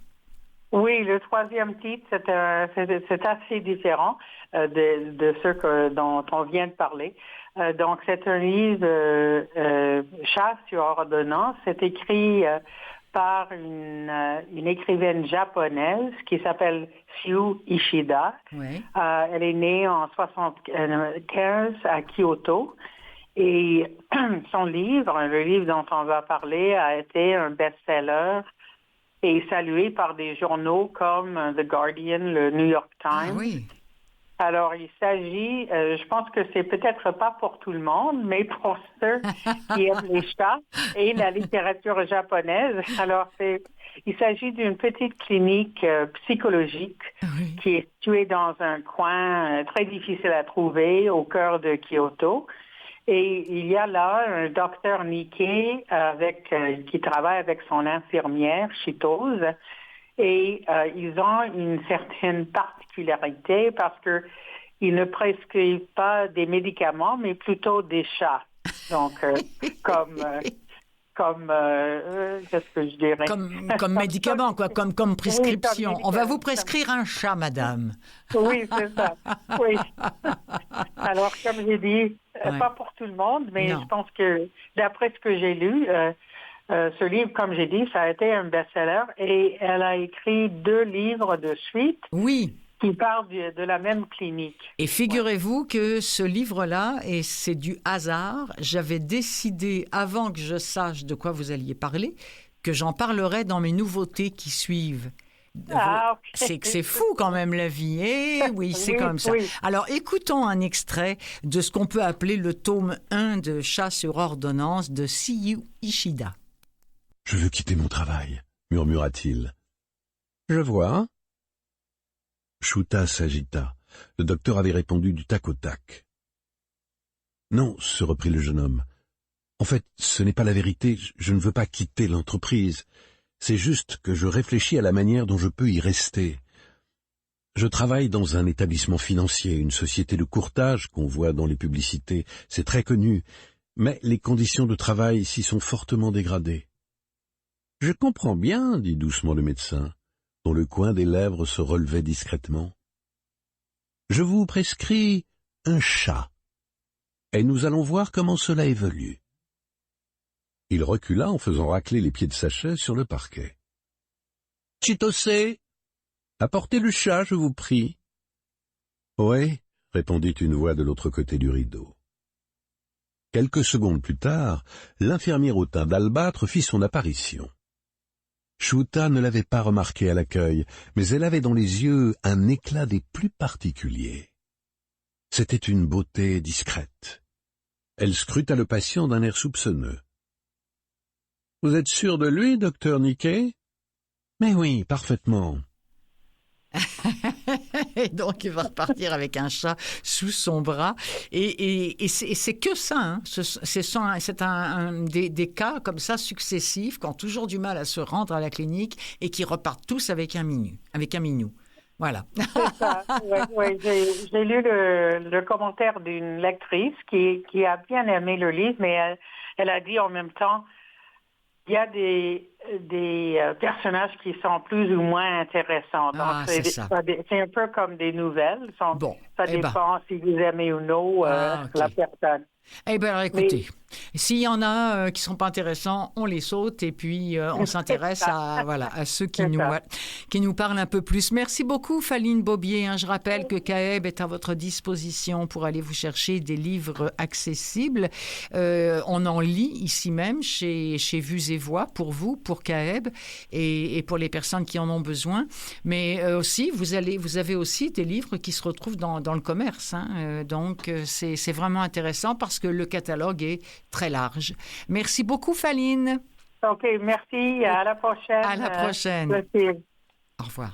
Speaker 7: Oui, le troisième titre, c'est assez différent de ceux dont on vient de parler. Donc, c'est un livre Chasse sur ordonnance. C'est écrit par une écrivaine japonaise qui s'appelle Sue Ishida.
Speaker 1: Oui.
Speaker 7: Elle est née en 1975 à Kyoto. Et son livre, le livre dont on va parler, a été un best-seller et salué par des journaux comme The Guardian, le New York Times.
Speaker 1: Ah oui.
Speaker 7: Alors, il s'agit, je pense que c'est peut-être pas pour tout le monde, mais pour ceux qui aiment les chats et la littérature japonaise. Alors, il s'agit d'une petite clinique psychologique qui est située dans un coin très difficile à trouver au cœur de Kyoto. Et il y a là un docteur Nikkei qui travaille avec son infirmière, Chitose, et ils ont une certaine particularité parce qu'ils ne prescrivent pas des médicaments, mais plutôt des chats. Donc, qu'est-ce que je dirais?
Speaker 1: Comme médicament, quoi, comme prescription. On va vous prescrire un chat, madame.
Speaker 7: Oui, c'est ça. Oui. Alors, comme j'ai dit, pas pour tout le monde, mais je pense que, d'après ce que j'ai lu, ce livre, comme j'ai dit, ça a été un best-seller et elle a écrit 2 livres de suite.
Speaker 1: Oui.
Speaker 7: Qui parlent de la même clinique.
Speaker 1: Et figurez-vous que ce livre-là, et c'est du hasard, j'avais décidé, avant que je sache de quoi vous alliez parler, que j'en parlerais dans mes nouveautés qui suivent. Okay. C'est fou quand même la vie. Eh oui, c'est comme ça. Oui. Alors écoutons un extrait de ce qu'on peut appeler le tome 1 de Chat sur ordonnance de Sue Ishida.
Speaker 10: Je veux quitter mon travail, murmura-t-il. Je vois. Shuta s'agita. Le docteur avait répondu du tac au tac. Non, se reprit le jeune homme. En fait, ce n'est pas la vérité, je ne veux pas quitter l'entreprise. C'est juste que je réfléchis à la manière dont je peux y rester. Je travaille dans un établissement financier, une société de courtage qu'on voit dans les publicités. C'est très connu, mais les conditions de travail ici sont fortement dégradées. Je comprends bien, dit doucement le médecin, dont le coin des lèvres se relevait discrètement. Je vous prescris un chat, et nous allons voir comment cela évolue. Il recula en faisant racler les pieds de sa chaise sur le parquet. « Chitose, apportez le chat, je vous prie. »« Oui, » répondit une voix de l'autre côté du rideau. Quelques secondes plus tard, l'infirmière au teint d'albâtre fit son apparition. Shuta ne l'avait pas remarqué à l'accueil, mais elle avait dans les yeux un éclat des plus particuliers. C'était une beauté discrète. Elle scruta le patient d'un air soupçonneux. « Vous êtes sûr de lui, docteur Nikkei ?»« Mais oui, parfaitement. »
Speaker 1: Et donc, il va repartir avec un chat sous son bras. Et c'est que ça. Hein. C'est des cas comme ça successifs qui ont toujours du mal à se rendre à la clinique et qui repartent tous avec un minou. Voilà.
Speaker 7: C'est ça. Ouais. J'ai lu le commentaire d'une lectrice qui a bien aimé le livre, mais elle a dit en même temps, il y a des personnages qui sont plus ou moins intéressants. Donc, c'est un peu comme des nouvelles. Ça dépend si vous aimez ou non la personne.
Speaker 1: Eh bien, écoutez, s'il y en a qui ne sont pas intéressants, on les saute et puis on s'intéresse à ceux qui nous parlent un peu plus. Merci beaucoup, Faline Bobier. Je rappelle que CAEB est à votre disposition pour aller vous chercher des livres accessibles. On en lit ici même chez Vues et Voix pour vous, pour CAEB et pour les personnes qui en ont besoin. Mais aussi, vous avez aussi des livres qui se retrouvent dans le commerce. Donc, c'est vraiment intéressant parce que le catalogue est très large. Merci beaucoup, Faline.
Speaker 7: OK, merci. À la prochaine.
Speaker 1: À la prochaine.
Speaker 7: Clotilde.
Speaker 1: Au revoir.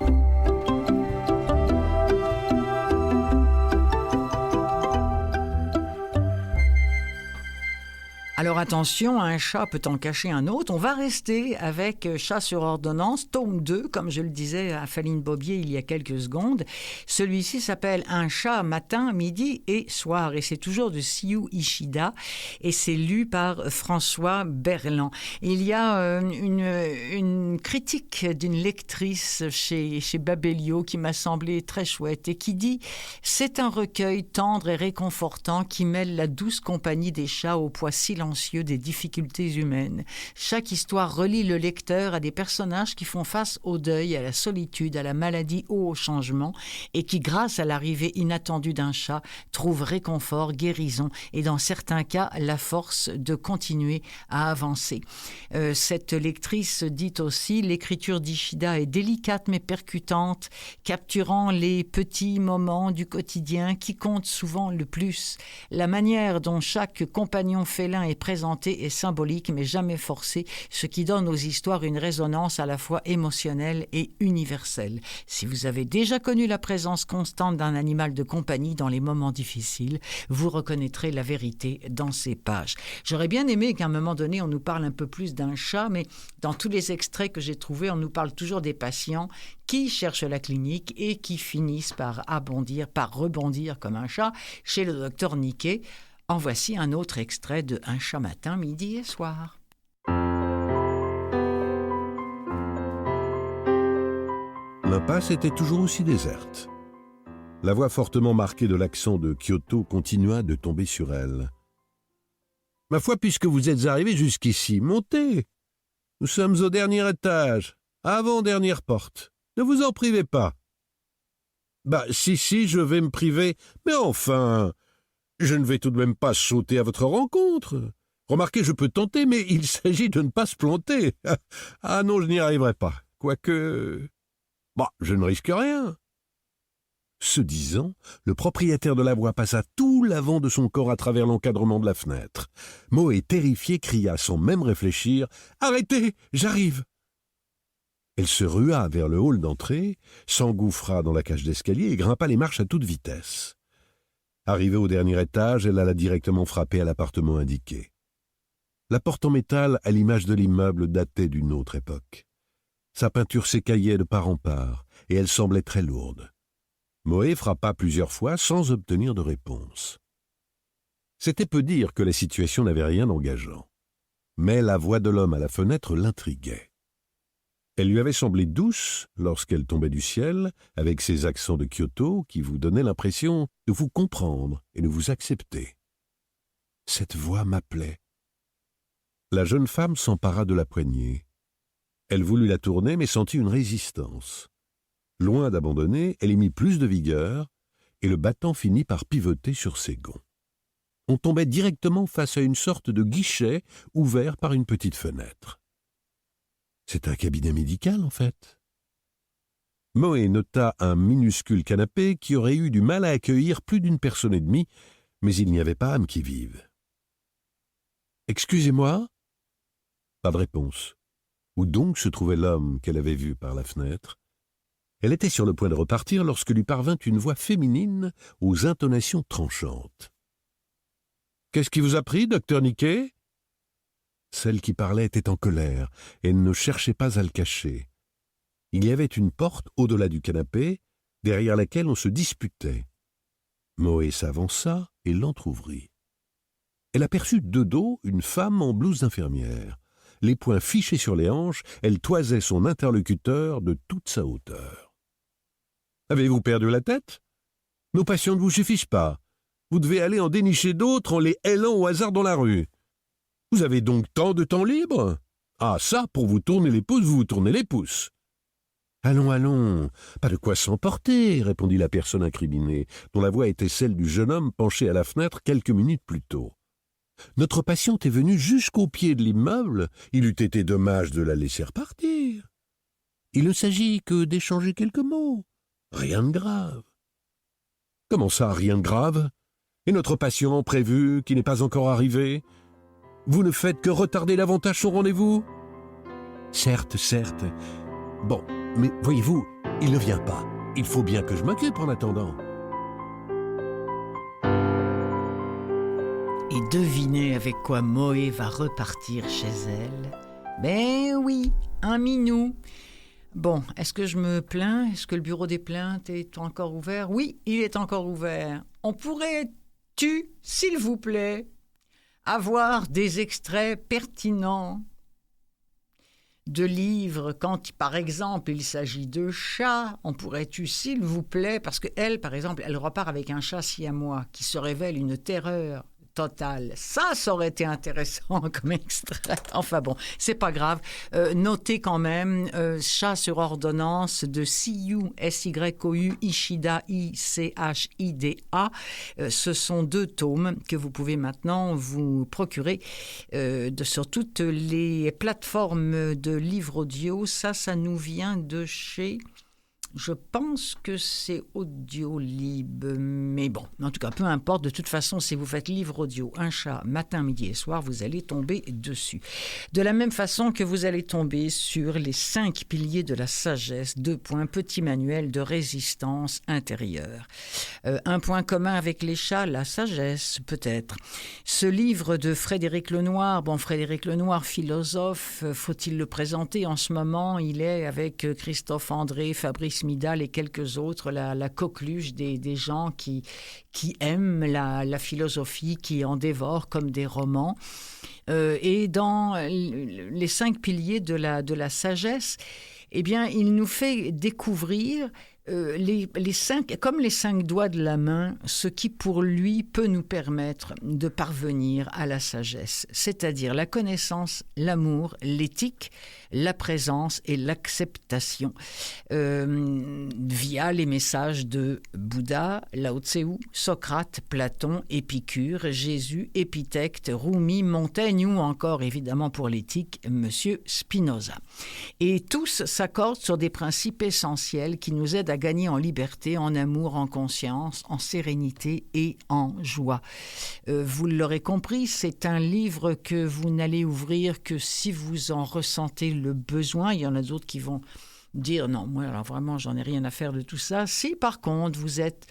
Speaker 1: Alors attention, un chat peut en cacher un autre. On va rester avec Chat sur ordonnance, tome 2, comme je le disais à Faline Bobier il y a quelques secondes. Celui-ci s'appelle Un chat matin, midi et soir. Et c'est toujours de Siyu Ishida. Et c'est lu par François Berland. Il y a une critique d'une lectrice chez Babelio qui m'a semblé très chouette et qui dit « C'est un recueil tendre et réconfortant qui mêle la douce compagnie des chats au poids silencieux des difficultés humaines. Chaque histoire relie le lecteur à des personnages qui font face au deuil, à la solitude, à la maladie ou au changement et qui, grâce à l'arrivée inattendue d'un chat, trouvent réconfort, guérison et dans certains cas la force de continuer à avancer. Cette lectrice dit aussi « L'écriture d'Ishida est délicate mais percutante, capturant les petits moments du quotidien qui comptent souvent le plus. La manière dont chaque compagnon félin est présenté est symbolique mais jamais forcé, ce qui donne aux histoires une résonance à la fois émotionnelle et universelle. Si vous avez déjà connu la présence constante d'un animal de compagnie dans les moments difficiles, vous reconnaîtrez la vérité dans ces pages. » J'aurais bien aimé qu'à un moment donné, on nous parle un peu plus d'un chat, mais dans tous les extraits que j'ai trouvés, on nous parle toujours des patients qui cherchent la clinique et qui finissent par rebondir comme un chat chez le docteur Niquet. En voici un autre extrait de Un chat matin, midi et soir.
Speaker 10: L'impasse était toujours aussi déserte. La voix fortement marquée de l'accent de Kyoto continua de tomber sur elle. « Ma foi, puisque vous êtes arrivé jusqu'ici, montez. Nous sommes au dernier étage, avant-dernière porte. Ne vous en privez pas. »« Si, je vais me priver. Mais enfin, je ne vais tout de même pas sauter à votre rencontre. Remarquez, je peux tenter, mais il s'agit de ne pas se planter. Ah non, je n'y arriverai pas. Quoique... je ne risque rien. » Ce disant, le propriétaire de la voix passa tout l'avant de son corps à travers l'encadrement de la fenêtre. Moé, terrifié, cria sans même réfléchir « Arrêtez, j'arrive !» Elle se rua vers le hall d'entrée, s'engouffra dans la cage d'escalier et grimpa les marches à toute vitesse. Arrivée au dernier étage, elle alla directement frapper à l'appartement indiqué. La porte en métal, à l'image de l'immeuble, datait d'une autre époque. Sa peinture s'écaillait de part en part, et elle semblait très lourde. Moé frappa plusieurs fois sans obtenir de réponse. C'était peu dire que la situation n'avait rien d'engageant. Mais la voix de l'homme à la fenêtre l'intriguait. Elle lui avait semblé douce lorsqu'elle tombait du ciel, avec ses accents de Kyoto qui vous donnaient l'impression de vous comprendre et de vous accepter. Cette voix m'appelait. La jeune femme s'empara de la poignée. Elle voulut la tourner, mais sentit une résistance. Loin d'abandonner, elle y mit plus de vigueur, et le battant finit par pivoter sur ses gonds. On tombait directement face à une sorte de guichet ouvert par une petite fenêtre. C'est un cabinet médical, en fait. Moé nota un minuscule canapé qui aurait eu du mal à accueillir plus d'une personne et demie, mais il n'y avait pas âme qui vive. « Excusez-moi » Pas de réponse. Où donc se trouvait l'homme qu'elle avait vu par la fenêtre? Elle était sur le point de repartir lorsque lui parvint une voix féminine aux intonations tranchantes. « Qu'est-ce qui vous a pris, docteur Niquet ?» Celle qui parlait était en colère, et ne cherchait pas à le cacher. Il y avait une porte au-delà du canapé, derrière laquelle on se disputait. Moé s'avança et l'entr'ouvrit. Elle aperçut de dos une femme en blouse d'infirmière. Les poings fichés sur les hanches, elle toisait son interlocuteur de toute sa hauteur. « Avez-vous perdu la tête? Nos patients ne vous suffisent pas. Vous devez aller en dénicher d'autres en les hélant au hasard dans la rue. Vous avez donc tant de temps libre? Ah ça, pour vous tourner les pouces, vous vous tournez les pouces. »« Allons, allons, pas de quoi s'emporter, » répondit la personne incriminée, dont la voix était celle du jeune homme penché à la fenêtre quelques minutes plus tôt. « Notre patiente est venue jusqu'au pied de l'immeuble, il eût été dommage de la laisser repartir. Il ne s'agit que d'échanger quelques mots, rien de grave. »« Comment ça, rien de grave? Et notre patient prévu, qui n'est pas encore arrivé? Vous ne faites que retarder davantage son rendez-vous? Certes, certes. Bon, mais voyez-vous, il ne vient pas. Il faut bien que je m'occupe en attendant.
Speaker 1: Et devinez avec quoi Moé va repartir chez elle. Ben oui, un minou. Bon, est-ce que je me plains? Est-ce que le bureau des plaintes est encore ouvert? Oui, il est encore ouvert. On pourrait-tu, s'il vous plaît, avoir des extraits pertinents de livres quand, par exemple, il s'agit de chats? On pourrait-tu, s'il vous plaît, parce qu'elle, par exemple, elle repart avec un chat siamois qui se révèle une terreur totale. Ça aurait été intéressant comme extrait. Enfin bon, c'est pas grave. Notez quand même Chat sur ordonnance de Syu, S-Y-O-U, Ishida, I-C-H-I-D-A. Ce sont 2 tomes que vous pouvez maintenant vous procurer sur toutes les plateformes de livres audio. Ça nous vient de chez... Je pense que c'est Audiolib, mais bon, en tout cas, peu importe. De toute façon, si vous faites livre audio, un chat, matin, midi et soir, vous allez tomber dessus. De la même façon que vous allez tomber sur les 5 piliers de la sagesse, 2 points, petit manuel de résistance intérieure. Un point commun avec les chats, la sagesse, peut-être. Ce livre de Frédéric Lenoir, Frédéric Lenoir, philosophe, faut-il le présenter en ce moment? Il est avec Christophe André, Fabrice Midal et quelques autres, la coqueluche des gens qui aiment la philosophie, qui en dévorent comme des romans. Et dans les 5 piliers de la sagesse, eh bien, il nous fait découvrir comme les 5 doigts de la main, ce qui pour lui peut nous permettre de parvenir à la sagesse, c'est-à-dire la connaissance, l'amour, l'éthique, la présence et l'acceptation, via les messages de Bouddha, Lao Tse, Socrate, Platon, Épicure, Jésus, Épithète, Rumi, Montaigne ou encore, évidemment pour l'éthique, Monsieur Spinoza. Et tous s'accordent sur des principes essentiels qui nous aident à gagner en liberté, en amour, en conscience, en sérénité et en joie. Vous l'aurez compris, c'est un livre que vous n'allez ouvrir que si vous en ressentez le besoin. Il y en a d'autres qui vont dire non, moi alors vraiment j'en ai rien à faire de tout ça. Si par contre vous êtes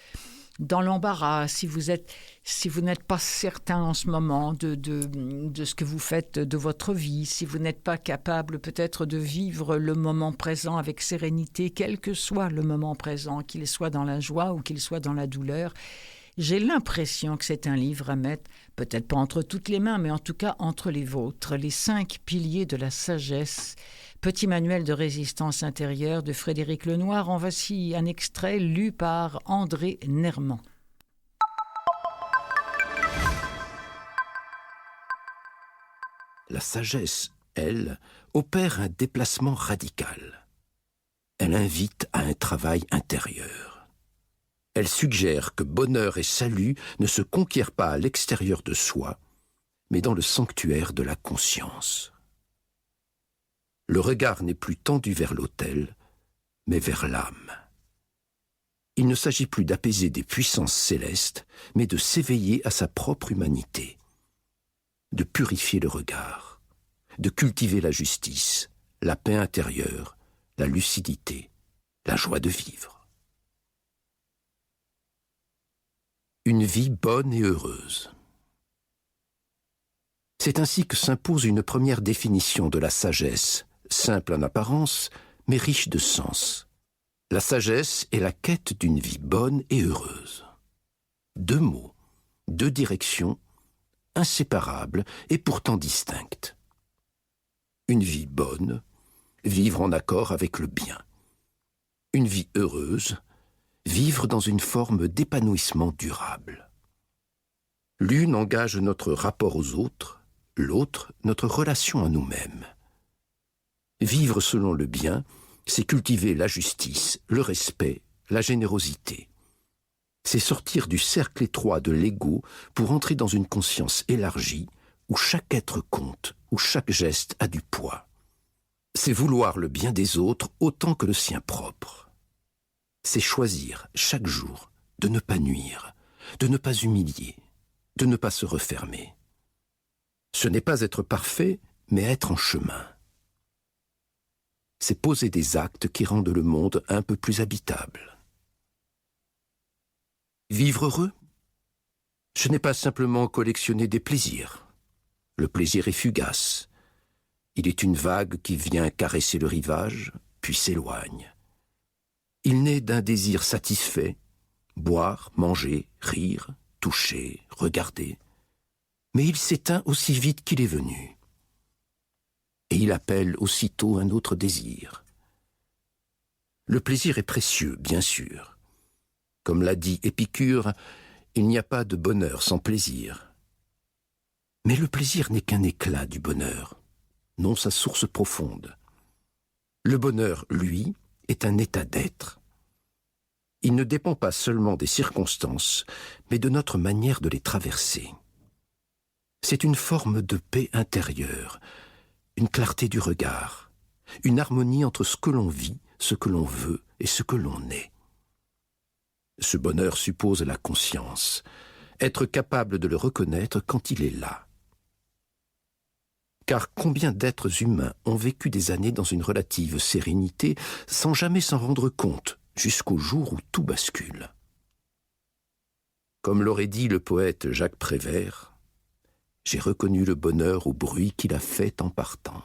Speaker 1: dans l'embarras, si vous n'êtes pas certain en ce moment de ce que vous faites de votre vie, si vous n'êtes pas capable peut-être de vivre le moment présent avec sérénité, quel que soit le moment présent, qu'il soit dans la joie ou qu'il soit dans la douleur, j'ai l'impression que c'est un livre à mettre, peut-être pas entre toutes les mains, mais en tout cas entre les vôtres, les 5 piliers de la sagesse. Petit manuel de résistance intérieure de Frédéric Lenoir. En voici un extrait lu par André Nermant.
Speaker 11: La sagesse, elle, opère un déplacement radical. Elle invite à un travail intérieur. Elle suggère que bonheur et salut ne se conquièrent pas à l'extérieur de soi, mais dans le sanctuaire de la conscience. Le regard n'est plus tendu vers l'autel, mais vers l'âme. Il ne s'agit plus d'apaiser des puissances célestes, mais de s'éveiller à sa propre humanité, de purifier le regard, de cultiver la justice, la paix intérieure, la lucidité, la joie de vivre. Une vie bonne et heureuse. C'est ainsi que s'impose une première définition de la sagesse, simple en apparence, mais riche de sens. La sagesse est la quête d'une vie bonne et heureuse. 2 mots, 2 directions, inséparables et pourtant distinctes. Une vie bonne, vivre en accord avec le bien. Une vie heureuse, vivre dans une forme d'épanouissement durable. L'une engage notre rapport aux autres, l'autre notre relation à nous-mêmes. Vivre selon le bien, c'est cultiver la justice, le respect, la générosité. C'est sortir du cercle étroit de l'ego pour entrer dans une conscience élargie où chaque être compte, où chaque geste a du poids. C'est vouloir le bien des autres autant que le sien propre. C'est choisir chaque jour de ne pas nuire, de ne pas humilier, de ne pas se refermer. Ce n'est pas être parfait, mais être en chemin. c'est poser des actes qui rendent le monde un peu plus habitable. Vivre heureux, ce n'est pas simplement collectionner des plaisirs. Le plaisir est fugace. Il est une vague qui vient caresser le rivage, puis s'éloigne. Il naît d'un désir satisfait, boire, manger, rire, toucher, regarder. Mais il s'éteint aussi vite qu'il est venu. Et il appelle aussitôt un autre désir. Le plaisir est précieux, bien sûr. Comme l'a dit Épicure, il n'y a pas de bonheur sans plaisir. Mais le plaisir n'est qu'un éclat du bonheur, non sa source profonde. Le bonheur, lui, est un état d'être. Il ne dépend pas seulement des circonstances, mais de notre manière de les traverser. C'est une forme de paix intérieure, une clarté du regard, une harmonie entre ce que l'on vit, ce que l'on veut et ce que l'on est. Ce bonheur suppose la conscience, être capable de le reconnaître quand il est là. Car combien d'êtres humains ont vécu des années dans une relative sérénité sans jamais s'en rendre compte, jusqu'au jour où tout bascule. Comme l'aurait dit le poète Jacques Prévert, « J'ai reconnu le bonheur au bruit qu'il a fait en partant. »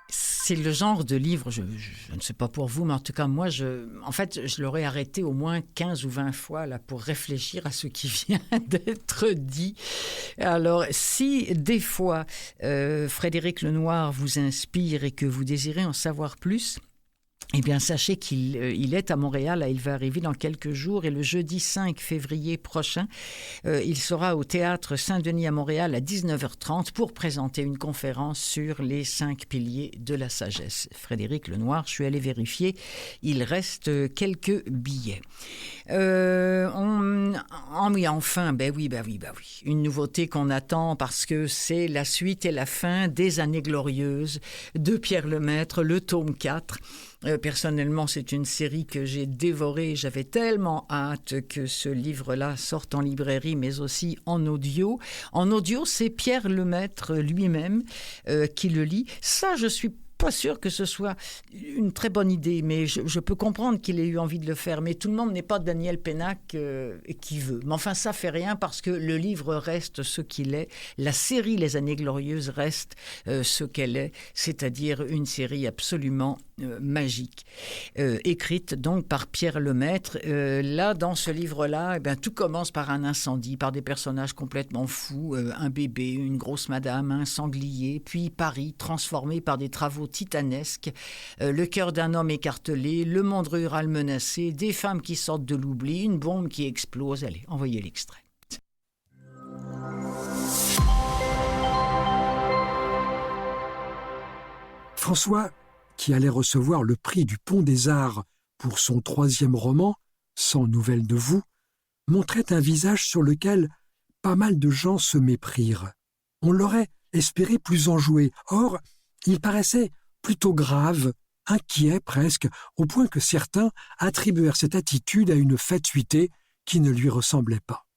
Speaker 1: C'est le genre de livre, je ne sais pas pour vous, mais en tout cas, moi, je l'aurais arrêté au moins 15 ou 20 fois là, pour réfléchir à ce qui vient d'être dit. Alors, si des fois, Frédéric Lenoir vous inspire et que vous désirez en savoir plus, eh bien, sachez qu'il est à Montréal. Il va arriver dans quelques jours et le jeudi 5 février prochain, il sera au Théâtre Saint-Denis à Montréal à 19h30 pour présenter une conférence sur les 5 piliers de la sagesse. Frédéric Lenoir, je suis allé vérifier, il reste quelques billets. Enfin, oui. Une nouveauté qu'on attend parce que c'est la suite et la fin des Années Glorieuses de Pierre Lemaitre, le tome 4. Personnellement, c'est une série que j'ai dévorée. J'avais tellement hâte que ce livre-là sorte en librairie, mais aussi en audio. En audio, c'est Pierre Lemaitre lui-même qui le lit. Ça, je suis pas sûr que ce soit une très bonne idée, mais je peux comprendre qu'il ait eu envie de le faire. Mais tout le monde n'est pas Daniel Pénac qui veut. Mais enfin, ça fait rien parce que le livre reste ce qu'il est. La série Les Années Glorieuses reste ce qu'elle est, c'est-à-dire une série absolument magique, écrite donc par Pierre Lemaitre. Là, dans ce livre-là, tout commence par un incendie, par des personnages complètement fous, un bébé, une grosse madame, un sanglier, puis Paris transformé par des travaux titanesques, le cœur d'un homme écartelé, le monde rural menacé, des femmes qui sortent de l'oubli, une bombe qui explose. Allez, envoyez l'extrait.
Speaker 12: François, qui allait recevoir le prix du Pont des Arts pour son 3e roman, Sans nouvelles de vous, montrait un visage sur lequel pas mal de gens se méprirent. On l'aurait espéré plus enjoué. Or, il paraissait plutôt grave, inquiet presque, au point que certains attribuèrent cette attitude à une fatuité qui ne lui ressemblait pas.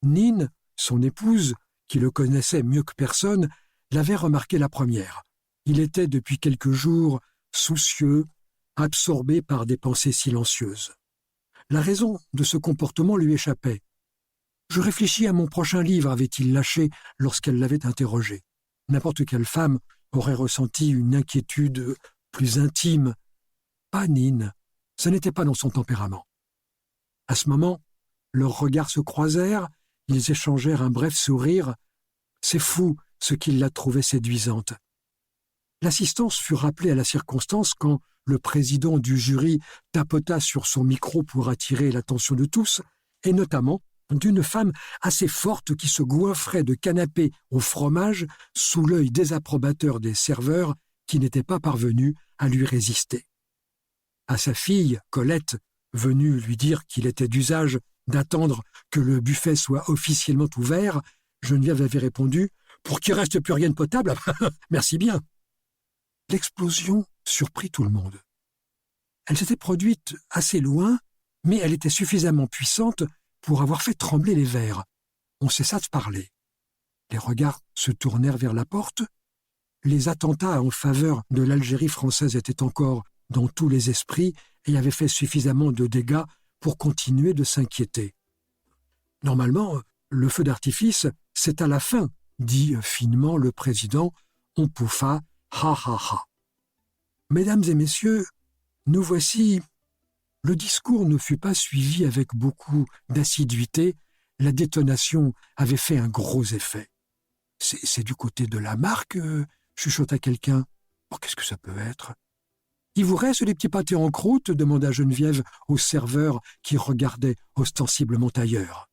Speaker 12: Nine, son épouse, qui le connaissait mieux que personne, l'avait remarqué la première. Il était depuis quelques jours soucieux, absorbé par des pensées silencieuses. La raison de ce comportement lui échappait. « Je réfléchis à mon prochain livre », avait-il lâché lorsqu'elle l'avait interrogé. N'importe quelle femme aurait ressenti une inquiétude plus intime. Pas Nine, ce n'était pas dans son tempérament. À ce moment, leurs regards se croisèrent, ils échangèrent un bref sourire. C'est fou ce qui la trouvait séduisante. L'assistance fut rappelée à la circonstance quand le président du jury tapota sur son micro pour attirer l'attention de tous, et notamment d'une femme assez forte qui se goinfrait de canapé au fromage sous l'œil désapprobateur des serveurs qui n'étaient pas parvenus à lui résister. À sa fille, Colette, venue lui dire qu'il était d'usage d'attendre que le buffet soit officiellement ouvert, Geneviève avait répondu « Pour qu'il ne reste plus rien de potable, merci bien ». L'explosion surprit tout le monde. Elle s'était produite assez loin, mais elle était suffisamment puissante pour avoir fait trembler les verres. On cessa de parler. Les regards se tournèrent vers la porte. Les attentats en faveur de l'Algérie française étaient encore dans tous les esprits et avaient fait suffisamment de dégâts pour continuer de s'inquiéter. Normalement, le feu d'artifice, c'est à la fin, dit finement le président. On pouffa, ha ha ha. Mesdames et messieurs, nous voici. Le discours ne fut pas suivi avec beaucoup d'assiduité. La détonation avait fait un gros effet. C'est du côté de la marque, chuchota quelqu'un. Oh, qu'est-ce que ça peut être? Il vous reste des petits pâtés en croûte? Demanda Geneviève au serveur qui regardait ostensiblement ailleurs.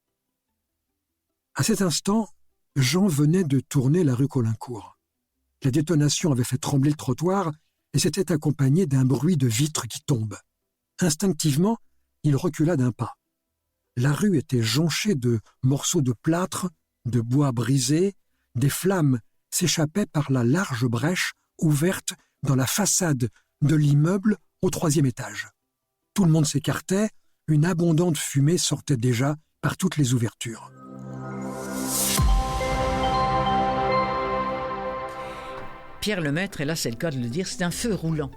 Speaker 12: À cet instant, Jean venait de tourner la rue Caulaincourt. La détonation avait fait trembler le trottoir et s'était accompagnée d'un bruit de vitres qui tombent. Instinctivement, il recula d'un pas. La rue était jonchée de morceaux de plâtre, de bois brisés. Des flammes s'échappaient par la large brèche ouverte dans la façade de l'immeuble au 3e étage. Tout le monde s'écartait, une abondante fumée sortait déjà par toutes les ouvertures.
Speaker 1: Pierre Lemaître, et là c'est le cas de le dire, c'est un feu roulant.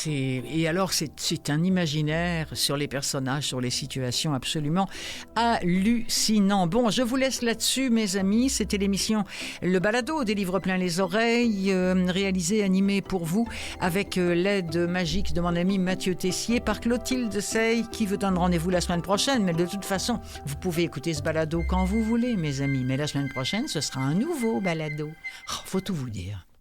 Speaker 1: Et alors c'est un imaginaire sur les personnages, sur les situations absolument hallucinant. Bon, je vous laisse là-dessus, mes amis. C'était l'émission Le Balado des livres plein les oreilles, réalisée, animée pour vous avec l'aide magique de mon ami Mathieu Tessier par Clotilde Sey qui vous donne rendez-vous la semaine prochaine. Mais de toute façon, vous pouvez écouter ce balado quand vous voulez, mes amis. Mais la semaine prochaine, ce sera un nouveau balado. Oh, faut tout vous dire.